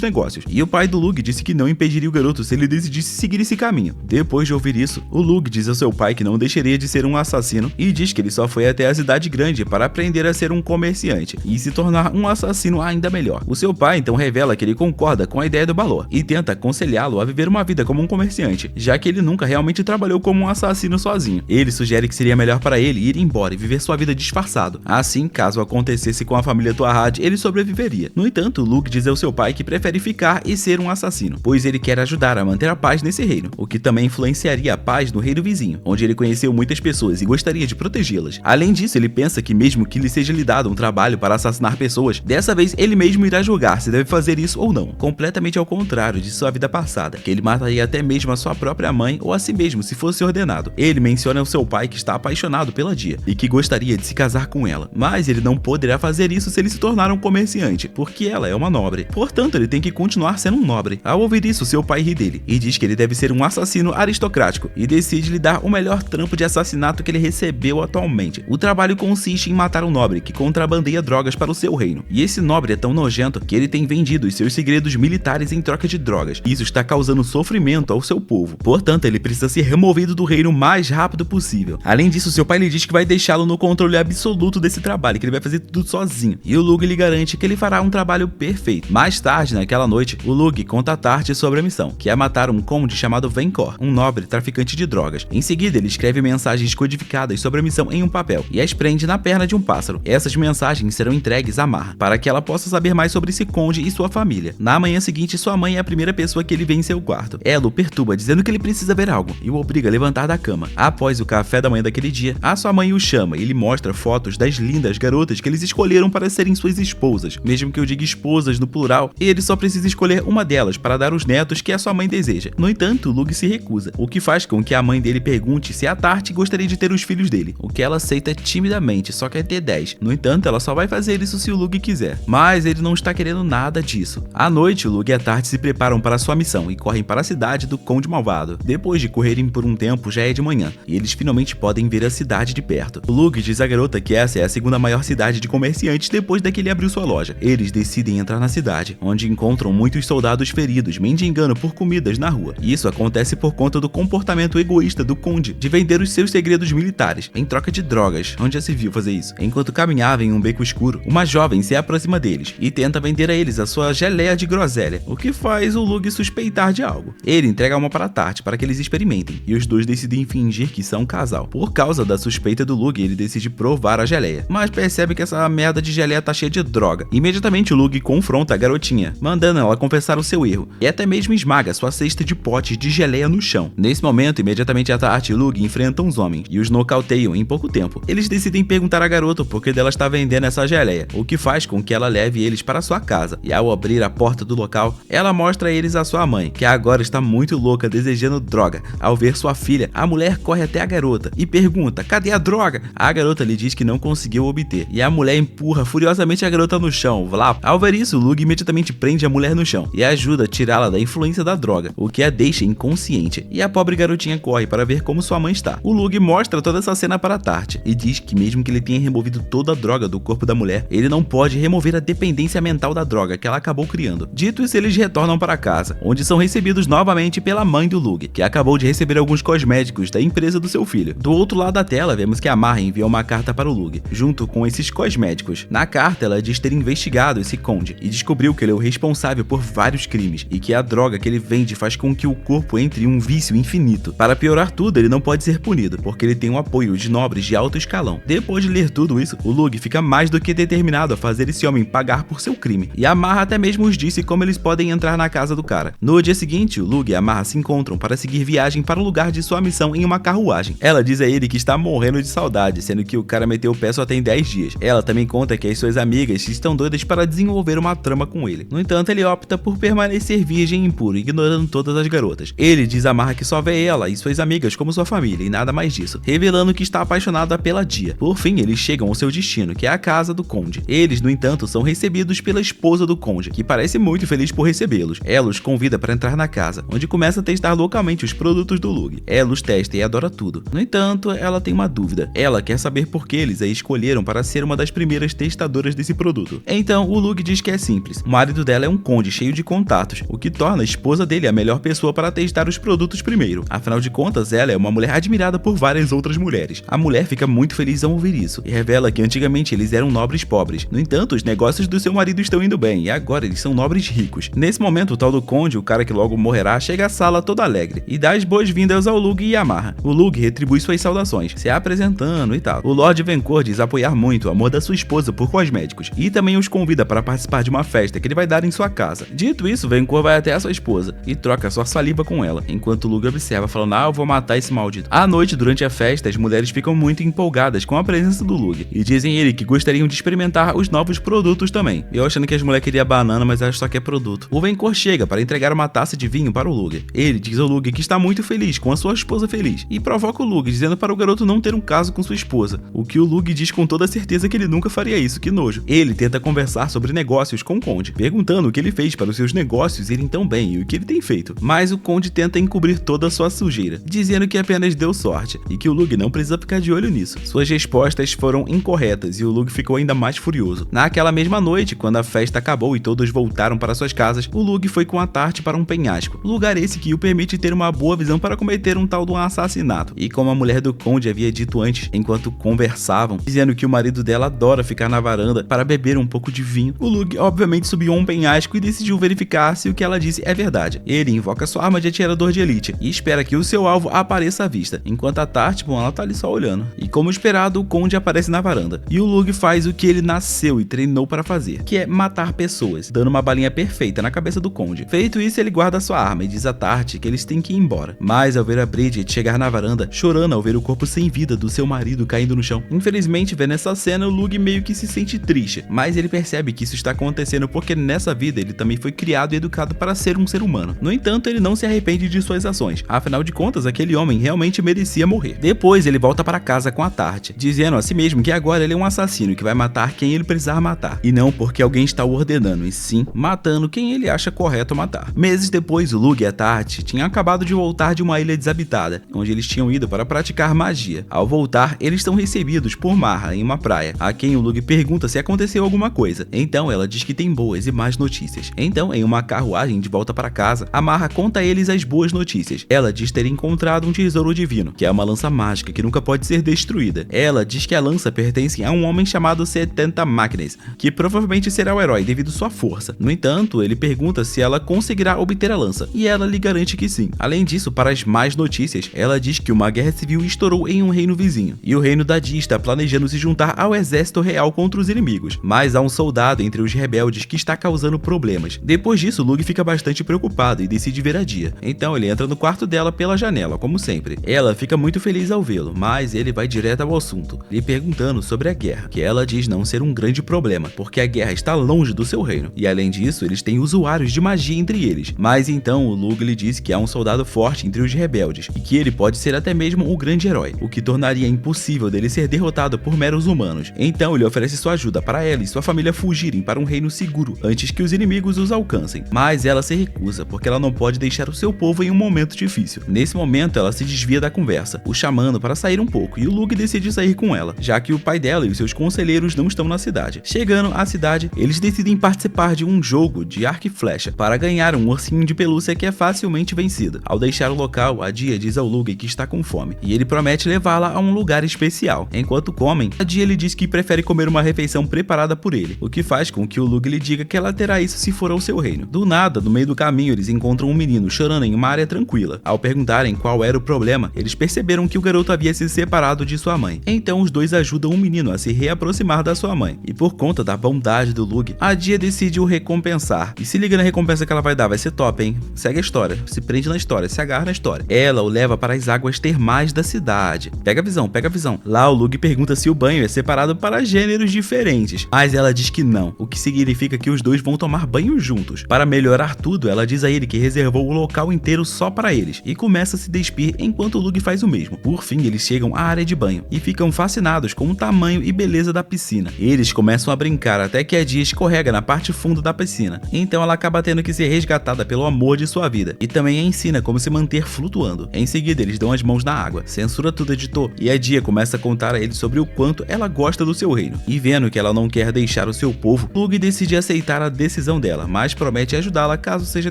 negócios, e o pai do Lug disse que não impediria o garoto se ele decidisse seguir esse caminho. Depois de ouvir isso, o Lug diz ao seu pai que não deixaria de ser um assassino e diz que ele só foi até a cidade grande para aprender a ser um comerciante e se tornar um assassino ainda melhor. O seu pai então revela que ele concorda com a ideia do Balor e tenta aconselhá-lo a viver uma vida como um comerciante, já que ele nunca realmente trabalhou como um assassino sozinho. Ele sugere que seria melhor para ele ir embora e viver sua vida disfarçado. Assim, caso acontecesse com a família Tuahad, ele sobreviveria. No entanto, Lug diz ao seu pai que prefere ficar e ser um assassino, pois ele quer ajudar a manter a paz nesse reino, o que também influenciaria a paz no reino vizinho, onde ele conheceu muitas pessoas e gostaria de protegê-las. Além disso, ele pensa que mesmo que lhe seja lhe dado um trabalho para assassinar pessoas, dessa vez ele mesmo irá julgar se deve fazer isso ou não, completamente ao contrário de sua vida passada, que ele mataria até mesmo a sua própria mãe ou a si mesmo se fosse ordenado. Ele menciona ao seu pai que está apaixonado pela Dia e que gostaria de se casar com ela, mas ele não poderá fazer isso se ele se tornar um comerciante, porque ela é uma nobre. Portanto, ele tem que continuar sendo um nobre. Ao ouvir isso, seu pai ri dele e diz que ele deve ser um assassino aristocrático e decide lhe dar o melhor trampo de assassinato que ele recebeu atualmente. O trabalho consiste em matar um nobre que contrabandeia drogas para o seu reino, e esse nobre é tão nojento que ele tem vendido os seus segredos militares em troca de drogas. Isso está causando sofrimento ao seu povo, portanto ele precisa ser removido do reino o mais rápido possível. Além disso, seu pai lhe diz que vai deixá-lo no controle absoluto desse trabalho, que ele vai fazer tudo sozinho, e o Lug lhe garante que ele fará um trabalho perfeito. Mais tarde, naquela noite, o Lug conta a Tart sobre a missão, que é matar um conde chamado Vencor, um nobre traficante de drogas. Em seguida, ele escreve mensagens codificadas sobre a missão em um papel e as prende na perna de um pássaro. Essas mensagens serão entregues a Marra, para que ela possa saber mais sobre esse conde e sua família. Na manhã seguinte, sua mãe é a primeira pessoa que ele vê em seu quarto. Ela o perturba, dizendo que ele precisa ver algo, e o obriga a levantar da cama. Após o café da manhã daquele dia, a sua mãe o chama e lhe mostra fotos das lindas garotas que eles escolheram para serem suas esposas. Mesmo que eu diga esposas no plural, ele só precisa escolher uma delas para dar os netos que a sua mãe deseja. No entanto, Lug se recusa, o que faz com que a mãe dele pergunte se a Tart gostaria de ter os filhos dele, o que ela aceita timidamente, só quer ter 10. No entanto, ela só vai fazer isso se o Lug quiser, mas ele não está querendo nada disso. À noite, o Lug e a Tart se preparam para sua missão e correm para a cidade do Conde Malvado. Depois de correrem por um tempo, já é de manhã, e eles finalmente podem ver a cidade de perto. O Lug diz à garota que essa é a segunda maior cidade de comerciantes depois da que ele abriu sua loja. Eles decidem entrar na cidade, onde encontram muitos soldados feridos mendigando por comidas na rua. Isso acontece por conta do comportamento egoísta do conde de vender os seus segredos militares em troca de drogas. Onde já se viu fazer isso? Enquanto caminhava em um beco escuro, uma jovem se aproxima deles e tenta vender a eles a sua geleia de groselha, o que faz o Lug suspeitar de algo. Ele entrega uma para a Tart para que eles experimentem, e os dois decidem fingir que são um casal. Por causa da suspeita do Lug, ele decide provar a geleia, mas percebe que essa merda de geleia tá cheia de droga. Imediatamente o Lug confronta a garotinha, mandando ela confessar o seu erro, e até mesmo esmaga sua cesta de potes de geleia no chão. Nesse momento, imediatamente a Tart e o Lug enfrentam os homens e os nocauteiam em pouco tempo. Eles decidem perguntar à garota o porquê dela está vendendo essa geleia, o que faz com que ela leve eles para sua casa, e ao abrir a porta do local, ela mostra a eles a sua mãe, que agora está muito louca desejando droga. Ao ver sua filha, a mulher corre até a garota e pergunta: cadê a droga? A garota lhe diz que não conseguiu obter, e a mulher empurra furiosamente a garota no chão. Vlap. Ao ver isso, Lug imediatamente prende a mulher no chão e ajuda a tirá-la da influência da droga, o que a deixa inconsciente, e a pobre garotinha corre para ver como sua mãe está. O Lug mostra toda essa cena para Tart e diz que mesmo que ele tenha removido toda a droga do corpo da mulher, ele não pode remover a dependência mental da droga que ela acabou criando. Dito isso, eles retornam para casa, onde são recebidos novamente pela mãe do Lug, que acabou de receber alguns cosméticos da empresa do seu filho. Do outro lado da tela, vemos que a Marra enviou uma carta para o Lug, junto com esses cosméticos. Na carta, ela diz ter investigado esse conde e descobriu que ele é o responsável por vários crimes e que a droga que ele vende faz com que o corpo entre em um vício infinito. Para piorar tudo, ele não pode ser punido, porque ele tem o apoio de nobres de alto escalão. Depois de ler tudo isso, o Lug fica mais do que determinado a fazer esse homem pagar por seu crime, e a Marra até mesmo os disse como eles podem entrar na casa do cara. No dia seguinte, o Lug e a Marra se encontram para seguir viagem para o lugar de sua missão em uma carruagem. Ela diz a ele que está morrendo de saudade, sendo que o cara meteu o pé só tem 10 dias. Ela também conta que as suas amigas estão doidas para desenvolver uma trama com ele. No entanto, ele opta por permanecer virgem e impuro, ignorando todas as garotas. Ele diz a Marra que só vê ela e suas amigas como sua família e nada mais disso, revelando que está apaixonada pela Dia. Por fim, eles chegam ao seu destino, que é a casa do conde. Eles, no entanto, são recebidos pela esposa do conde, que parece muito feliz por recebê-los. Ela os convida para entrar na casa, onde começa a testar localmente os produtos do Lug. Ela os testa e adora tudo. No entanto, ela tem uma dúvida. Ela quer saber por que eles a escolheram para ser uma das das primeiras testadoras desse produto. Então, o Lug diz que é simples. O marido dela é um conde cheio de contatos, o que torna a esposa dele a melhor pessoa para testar os produtos primeiro. Afinal de contas, ela é uma mulher admirada por várias outras mulheres. A mulher fica muito feliz ao ouvir isso e revela que antigamente eles eram nobres pobres. No entanto, os negócios do seu marido estão indo bem e agora eles são nobres ricos. Nesse momento, o tal do conde, o cara que logo morrerá, chega à sala todo alegre e dá as boas-vindas ao Lug e Yamaha. O Lug retribui suas saudações, se apresentando e tal. O Lord Vencor diz apoiar muito o amor da sua esposa por cosméticos e também os convida para participar de uma festa que ele vai dar em sua casa. Dito isso, Vencor vai até a sua esposa e troca sua saliva com ela, enquanto o Lug observa falando: eu vou matar esse maldito. À noite, durante a festa, as mulheres ficam muito empolgadas com a presença do Lug e dizem ele que gostariam de experimentar os novos produtos também. Eu achando que as mulheres queriam banana, mas elas só quer produto. O Vencor chega para entregar uma taça de vinho para o Lug. Ele diz ao Lug que está muito feliz com a sua esposa feliz e provoca o Lug dizendo para o garoto não ter um caso com sua esposa, o que o Lug diz com toda certeza que ele nunca faria isso, que nojo. Ele tenta conversar sobre negócios com o Conde, perguntando o que ele fez para os seus negócios irem tão bem e o que ele tem feito, mas o Conde tenta encobrir toda a sua sujeira, dizendo que apenas deu sorte e que o Lug não precisa ficar de olho nisso. Suas respostas foram incorretas e o Lug ficou ainda mais furioso. Naquela mesma noite, quando a festa acabou e todos voltaram para suas casas, o Lug foi com a Tarte para um penhasco, lugar esse que o permite ter uma boa visão para cometer um tal de um assassinato. E como a mulher do Conde havia dito antes, enquanto conversavam, dizendo que o marido dela adora ficar na varanda para beber um pouco de vinho, o Lug obviamente subiu a um penhasco e decidiu verificar se o que ela disse é verdade. Ele invoca sua arma de atirador de elite e espera que o seu alvo apareça à vista, enquanto a Tarte, bom, ela tá ali só olhando. E como esperado, o Conde aparece na varanda e o Lug faz o que ele nasceu e treinou para fazer, que é matar pessoas, dando uma balinha perfeita na cabeça do Conde. Feito isso, ele guarda sua arma e diz a Tarte que eles têm que ir embora. Mas ao ver a Bridget chegar na varanda, chorando ao ver o corpo sem vida do seu marido caindo no chão. Infelizmente, vendo essa cena, o Lug meio que se sente triste, mas ele percebe que isso está acontecendo porque nessa vida ele também foi criado e educado para ser um ser humano. No entanto, ele não se arrepende de suas ações, afinal de contas, aquele homem realmente merecia morrer. Depois, ele volta para casa com a Tarte, dizendo a si mesmo que agora ele é um assassino que vai matar quem ele precisar matar, e não porque alguém está o ordenando, e sim matando quem ele acha correto matar. Meses depois, o Lug e a Tarte tinham acabado de voltar de uma ilha desabitada, onde eles tinham ido para praticar magia. Ao voltar, eles são recebidos por Marra em uma praia, a quem o Lug pergunta se aconteceu alguma coisa. Então ela diz que tem boas e más notícias. Então, em uma carruagem de volta para casa, a Marra conta a eles as boas notícias. Ela diz ter encontrado um tesouro divino, que é uma lança mágica que nunca pode ser destruída. Ela diz que a lança pertence a um homem chamado 70 Máquinas, que provavelmente será o herói devido sua força. No entanto, ele pergunta se ela conseguirá obter a lança, e ela lhe garante que sim. Além disso, para as más notícias, ela diz que uma guerra civil estourou em um reino vizinho, e o reino da Dia está planejando se juntar ao exército real contra os inimigos, mas há um soldado entre os rebeldes que está causando problemas. Depois disso, Lug fica bastante preocupado e decide ver a Dia. Então ele entra no quarto dela pela janela, como sempre. Ela fica muito feliz ao vê-lo, mas ele vai direto ao assunto, lhe perguntando sobre a guerra, que ela diz não ser um grande problema, porque a guerra está longe do seu reino, e além disso, eles têm usuários de magia entre eles. Mas então o Lug lhe diz que há um soldado forte entre os rebeldes, e que ele pode ser até mesmo o grande herói, o que tornaria impossível dele ser derrotado por meros humanos. Então ele oferece sua ajuda para ela e sua família fugirem para um reino seguro antes que os inimigos os alcancem. Mas ela se recusa, porque ela não pode deixar o seu povo em um momento difícil. Nesse momento, ela se desvia da conversa, o chamando para sair um pouco, e o Lug decide sair com ela, já que o pai dela e os seus conselheiros não estão na cidade. Chegando à cidade, eles decidem participar de um jogo de arco e flecha para ganhar um ursinho de pelúcia que é facilmente vencido. Ao deixar o local, a Dia diz ao Lug que está com fome, e ele promete levá-la a um lugar especial. Enquanto comem, a Dia lhe diz que prefere comer uma refeição preparada por ele, o que faz com que o Lug lhe diga que ela terá isso se for ao seu reino. Do nada, no meio do caminho, eles encontram um menino chorando em uma área tranquila. Ao perguntarem qual era o problema, eles perceberam que o garoto havia se separado de sua mãe. Então os dois ajudam o menino a se reaproximar da sua mãe, e por conta da bondade do Lug, a Dia decide o recompensar. E se liga na recompensa que ela vai dar, vai ser top, hein? Segue a história, se prende na história, se agarra na história. Ela o leva para as águas termais da cidade. Pega a visão, pega a visão. Lá o Lug pergunta se o banho é separado para gêneros diferentes, mas ela diz que não, o que significa que os dois vão tomar banho juntos. Para melhorar tudo, ela diz a ele que reservou o local inteiro só para eles, e começa a se despir enquanto o Lug faz o mesmo. Por fim, eles chegam à área de banho, e ficam fascinados com o tamanho e beleza da piscina. Eles começam a brincar até que a Dia escorrega na parte fundo da piscina, então ela acaba tendo que ser resgatada pelo amor de sua vida, e também a ensina como se manter flutuando. Em seguida, eles dão as mãos na água, censura tudo, editor, e a Dia começa a contar a ele sobre o quanto ela gosta do seu reino. E vendo que ela não quer deixar o seu povo, Lug decide aceitar a decisão dela, mas promete ajudá-la caso seja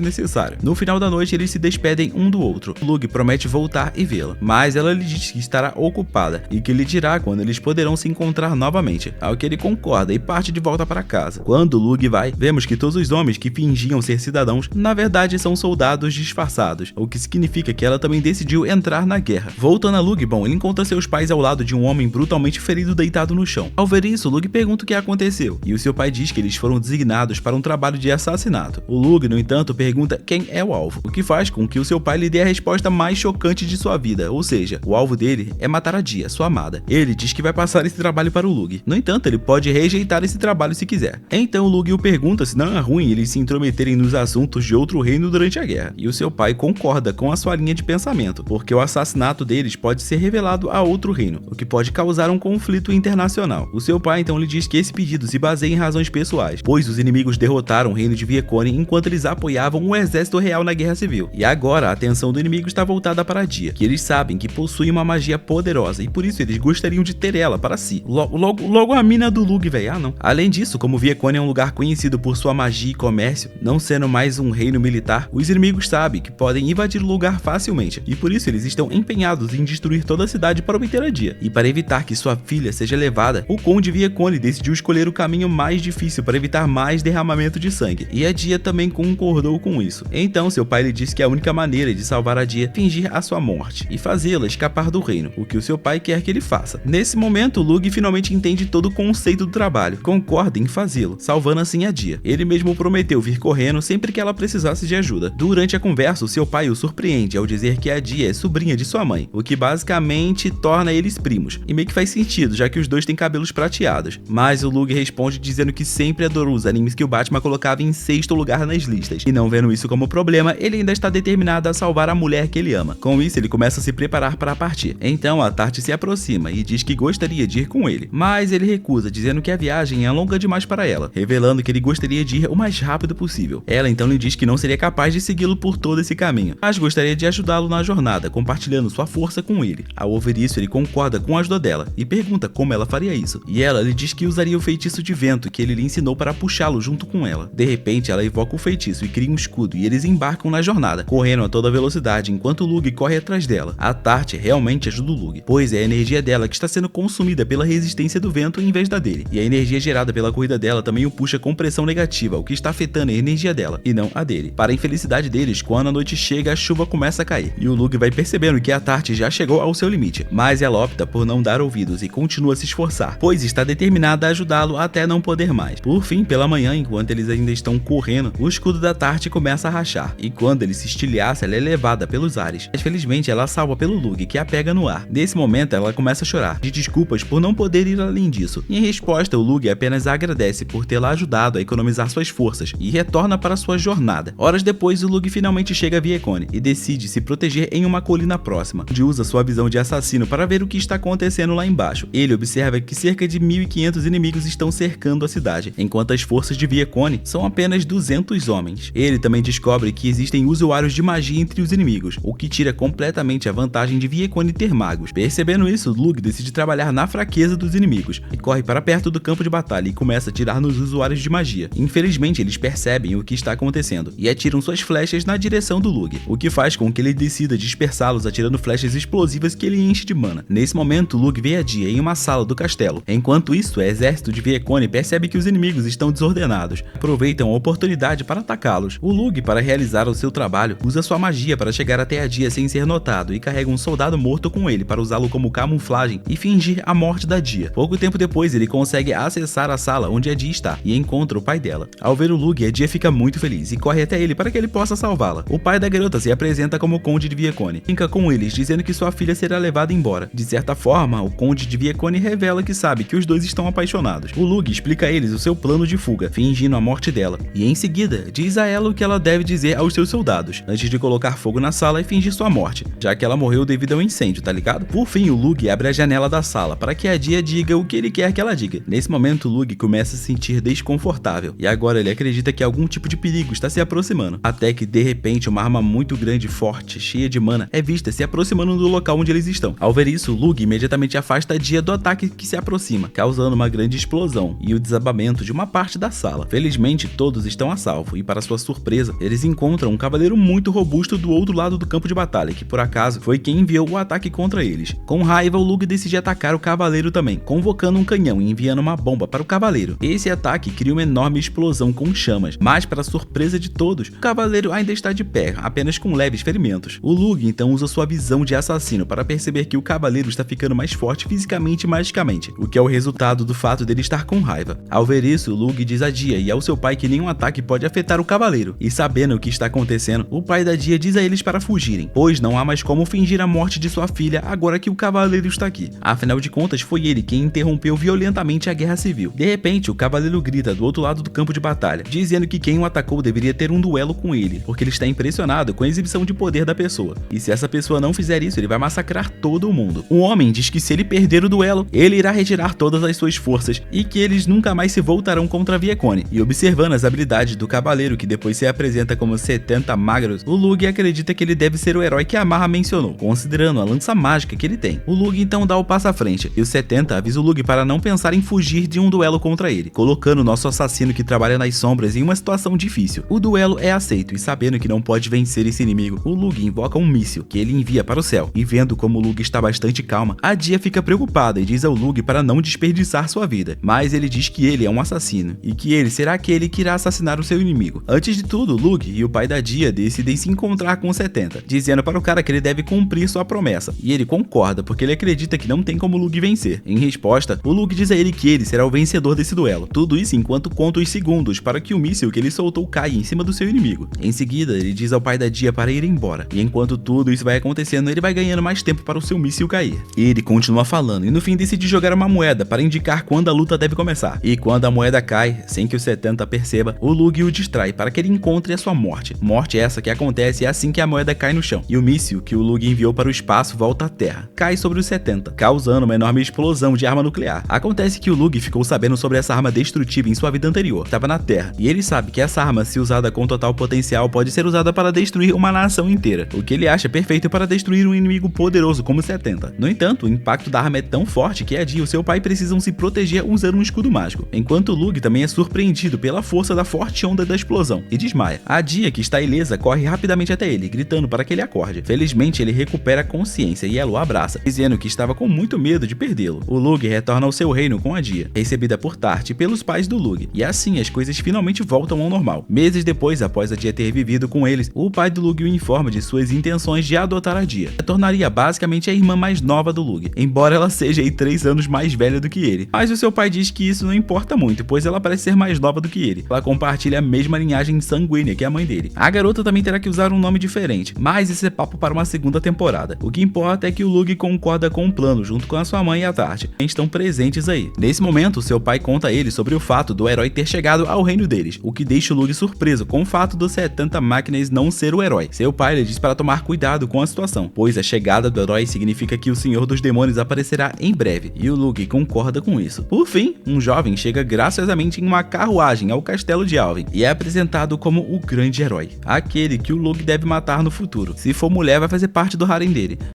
necessário. No final da noite, eles se despedem um do outro. Lug promete voltar e vê-la, mas ela lhe diz que estará ocupada e que lhe dirá quando eles poderão se encontrar novamente, ao que ele concorda e parte de volta para casa. Quando Lug vai, vemos que todos os homens que fingiam ser cidadãos, na verdade são soldados disfarçados, o que significa que ela também decidiu entrar na guerra. Voltando a Lug, ele encontra seus pais ao lado de um homem brutalmente ferido deitado no chão. Ao ver isso, Lug pergunta o que aconteceu, e o seu pai diz que eles foram designados para um trabalho de assassinato. O Lug, no entanto, pergunta quem é o alvo, o que faz com que o seu pai lhe dê a resposta mais chocante de sua vida, ou seja, o alvo dele é matar a Dia, sua amada. Ele diz que vai passar esse trabalho para o Lug. No entanto, ele pode rejeitar esse trabalho se quiser. Então o Lug o pergunta se não é ruim eles se intrometerem nos assuntos de outro reino durante a guerra, e o seu pai concorda com a sua linha de pensamento, porque o assassinato deles pode ser revelado a outro reino, o que pode causar um conflito internacional. O seu pai então lhe diz que esse pedido se baseia em razões pessoais, pois os inimigos derrotaram o reino de Viekone enquanto eles apoiavam o exército real na guerra civil, e agora a atenção do inimigo está voltada para a Dia, que eles sabem que possui uma magia poderosa e por isso eles gostariam de ter ela para si. Logo a mina do Lug, velho. Ah, não. Além disso, como Viekone é um lugar conhecido por sua magia e comércio, não sendo mais um reino militar, os inimigos sabem que podem invadir o lugar facilmente, e por isso eles estão empenhados em destruir toda a cidade para obter a Dia. E para evitar que sua filha seja levada, o Conde Viekone decidiu escolher o caminho mais difícil para evitar mais derramamento de sangue, e a Dia também concordou com isso. Então seu pai lhe disse que a única maneira de salvar a Dia é fingir a sua morte e fazê-la escapar do reino, o que o seu pai quer que ele faça. Nesse momento, Lug finalmente entende todo o conceito do trabalho, concorda em fazê-lo, salvando assim a Dia. Ele mesmo prometeu vir correndo sempre que ela precisasse de ajuda. Durante a conversa, o seu pai o surpreende ao dizer que a Dia é sobrinha de sua mãe, o que basicamente torna eles primos, e meio que faz sentido, já que os dois têm cabelos prateados. Mas o Lug responde dizendo que sempre adorou os animes que o Batman colocava em 6º lugar nas listas, e não vendo isso como problema, ele ainda está determinado a salvar a mulher que ele ama. Com isso, ele começa a se preparar para partir. Então a Tarte se aproxima e diz que gostaria de ir com ele, mas ele recusa, dizendo que a viagem é longa demais para ela, revelando que ele gostaria de ir o mais rápido possível. Ela então lhe diz que não seria capaz de segui-lo por todo esse caminho, mas gostaria de ajudá-lo na jornada, compartilhando sua força com ele. Ao ouvir isso, ele concorda com a ajuda dela e pergunta como ela faria isso, e ela lhe diz que usaria o feitiço de vento que ele lhe ensinou para puxá-lo junto com ela. De repente, ela evoca o feitiço e cria um escudo, e eles embarcam na jornada, correndo a toda velocidade enquanto Lug corre atrás dela. A Tarte realmente ajuda o Lug, pois é a energia dela que está sendo consumida pela resistência do vento em vez da dele, e a energia gerada pela corrida dela também o puxa com pressão negativa, o que está afetando a energia dela e não a dele. Para a infelicidade deles, quando a noite chega, a chuva começa a cair, e o Lug vai percebendo que a Tarte já chegou ao seu limite, mas ela opta por não dar ouvidos e continua a se esforçar, pois está determinada a ajudá-lo até não poder mais. Por fim, pela manhã, enquanto eles ainda estão correndo, o escudo da Tarte começa a rachar, e quando ele se estilhaça, ela é levada pelos ares. Mas felizmente ela é salva pelo Lug, que a pega no ar. Nesse momento, ela começa a chorar, de desculpas por não poder ir além disso. E em resposta, o Lug apenas agradece por tê-la ajudado a economizar suas forças e retorna para sua jornada. Horas depois, o Lug finalmente chega a Viekone e decide se proteger em uma colina próxima, onde usa sua visão de assassino para ver o que está acontecendo lá embaixo. Ele observa que cerca de 1.500 inimigos estão cercando a cidade, enquanto as forças de Viekone são apenas 200 homens. Ele também descobre que existem usuários de magia entre os inimigos, o que tira completamente a vantagem de Viekone ter magos. Percebendo isso, Lug decide trabalhar na fraqueza dos inimigos e corre para perto do campo de batalha e começa a atirar nos usuários de magia. Infelizmente, eles percebem o que está acontecendo e atiram suas flechas na direção do Lug, o que faz com que ele decida dispersá-los atirando flechas explosivas que ele enche de mana. Nesse momento, Lug vê a Dia em uma sala do castelo. Enquanto isso, o exército de Viekone percebe que os inimigos estão desordenados, aproveitam a oportunidade para atacá-los. O Lug, para realizar o seu trabalho, usa sua magia para chegar até a Dia sem ser notado e carrega um soldado morto com ele para usá-lo como camuflagem e fingir a morte da Dia. Pouco tempo depois, ele consegue acessar a sala onde a Dia está e encontra o pai dela. Ao ver o Lug, a Dia fica muito feliz e corre até ele para que ele possa salvá-la. O pai da garota se apresenta como Conde de Viekone, brinca com eles, dizendo que sua filha será levada embora. De certa forma, o Conde de Viekone revela que sabe que os dois estão apaixonados. O Lug explica a eles o seu plano de fuga, fingindo a morte dela, e em seguida diz a ela o que ela deve dizer aos seus soldados, antes de colocar fogo na sala e fingir sua morte, já que ela morreu devido ao incêndio, tá ligado? Por fim, o Lug abre a janela da sala para que a Dia diga o que ele quer que ela diga. Nesse momento, o Lug começa a se sentir desconfortável, e agora ele acredita que algum tipo de perigo está se aproximando, até que de repente uma arma muito grande e forte, cheia de mana, é vista se aproximando do local onde eles estão. Ao ver isso, o Lug imediatamente afasta a Dia do ataque que se aproxima aproxima, causando uma grande explosão e o desabamento de uma parte da sala. Felizmente, todos estão a salvo e, para sua surpresa, eles encontram um cavaleiro muito robusto do outro lado do campo de batalha, que por acaso foi quem enviou o ataque contra eles. Com raiva, o Lug decide atacar o cavaleiro também, convocando um canhão e enviando uma bomba para o cavaleiro. Esse ataque cria uma enorme explosão com chamas, mas para surpresa de todos, o cavaleiro ainda está de pé, apenas com leves ferimentos. O Lug então usa sua visão de assassino para perceber que o cavaleiro está ficando mais forte fisicamente e magicamente, o que é o resultado do fato dele estar com raiva. Ao ver isso, o Lug diz a Dia e ao seu pai que nenhum ataque pode afetar o cavaleiro, e sabendo o que está acontecendo, o pai da Dia diz a eles para fugirem, pois não há mais como fingir a morte de sua filha agora que o cavaleiro está aqui. Afinal de contas, foi ele quem interrompeu violentamente a guerra civil. De repente, o cavaleiro grita do outro lado do campo de batalha, dizendo que quem o atacou deveria ter um duelo com ele, porque ele está impressionado com a exibição de poder da pessoa, e se essa pessoa não fizer isso, ele vai massacrar todo mundo. O homem diz que se ele perder o duelo, ele irá retirar todas as suas forças e que eles nunca mais se voltarão contra Viekone. E observando as habilidades do cavaleiro, que depois se apresenta como 70 Magros, o Lug acredita que ele deve ser o herói que a Marra mencionou, considerando a lança mágica que ele tem. O Lug então dá o passo à frente, e o 70 avisa o Lug para não pensar em fugir de um duelo contra ele, colocando o nosso assassino que trabalha nas sombras em uma situação difícil. O duelo é aceito, e sabendo que não pode vencer esse inimigo, o Lug invoca um míssil, que ele envia para o céu, e vendo como o Lug está bastante calma, a Dia fica preocupada e diz ao Lug para não desperdiçar sua vida, mas ele diz que ele é um assassino, e que ele será aquele que irá assassinar o seu inimigo. Antes de tudo, Lug e o pai da Dia decidem se encontrar com o 70, dizendo para o cara que ele deve cumprir sua promessa, e ele concorda porque ele acredita que não tem como o Lug vencer. Em resposta, o Lug diz a ele que ele será o vencedor desse duelo, tudo isso enquanto conta os segundos para que o míssil que ele soltou caia em cima do seu inimigo. Em seguida, ele diz ao pai da Dia para ir embora, e enquanto tudo isso vai acontecendo, ele vai ganhando mais tempo para o seu míssil cair. Ele continua falando e no fim decide jogar uma moeda para indicar quando a luta deve começar, e quando a moeda cai, sem que o 70 perceba, o Lug o distrai para que ele encontre a sua morte. Morte essa que acontece assim que a moeda cai no chão, e o míssil que o Lug enviou para o espaço volta à Terra, cai sobre o 70, causando uma enorme explosão de arma nuclear. Acontece que o Lug ficou sabendo sobre essa arma destrutiva em sua vida anterior, estava na Terra, e ele sabe que essa arma, se usada com total potencial, pode ser usada para destruir uma nação inteira, o que ele acha perfeito para destruir um inimigo poderoso como o 70. No entanto, o impacto da arma é tão forte que a Dia e o seu pai precisam se proteger usando um escudo mágico, enquanto o Lug também é surpreendido pela força da forte onda da explosão e desmaia. A Dia, que está ilesa, corre rapidamente até ele, gritando para que ele acorde. Felizmente, ele recupera a consciência e ela o abraça, dizendo que estava com muito medo de perdê-lo. O Lug retorna ao seu reino com a Dia, recebida por Tart e pelos pais do Lug, e assim as coisas finalmente voltam ao normal. Meses depois, após a Dia ter vivido com eles, o pai do Lug o informa de suas intenções de adotar a Dia. Ela tornaria basicamente a irmã mais nova do Lug, embora ela seja aí 3 anos mais velha do que ele. Mas o seu pai diz que isso não importa muito, pois ela parece ser mais nova do que ele. Ela compartilha a mesma linhagem sanguínea que a mãe dele. A garota também terá que usar um nome diferente, mas esse é papo para uma segunda temporada. O que importa é que o Lug concorda com o plano junto com a sua mãe e a Tart, que estão presentes aí. Nesse momento, seu pai conta a ele sobre o fato do herói ter chegado ao reino deles, o que deixa o Lug surpreso com o fato do 70 Máquinas não ser o herói. Seu pai lhe diz para tomar cuidado com a situação, pois a chegada do herói significa que o Senhor dos Demônios aparecerá em breve, e o Lug concorda com isso. Por fim, um jovem chega graciosamente em uma carruagem ao castelo de Alvin e é apresentado como o grande herói, aquele que o Lug deve matar no futuro. Se for mulher, vai fazer parte do harém dele.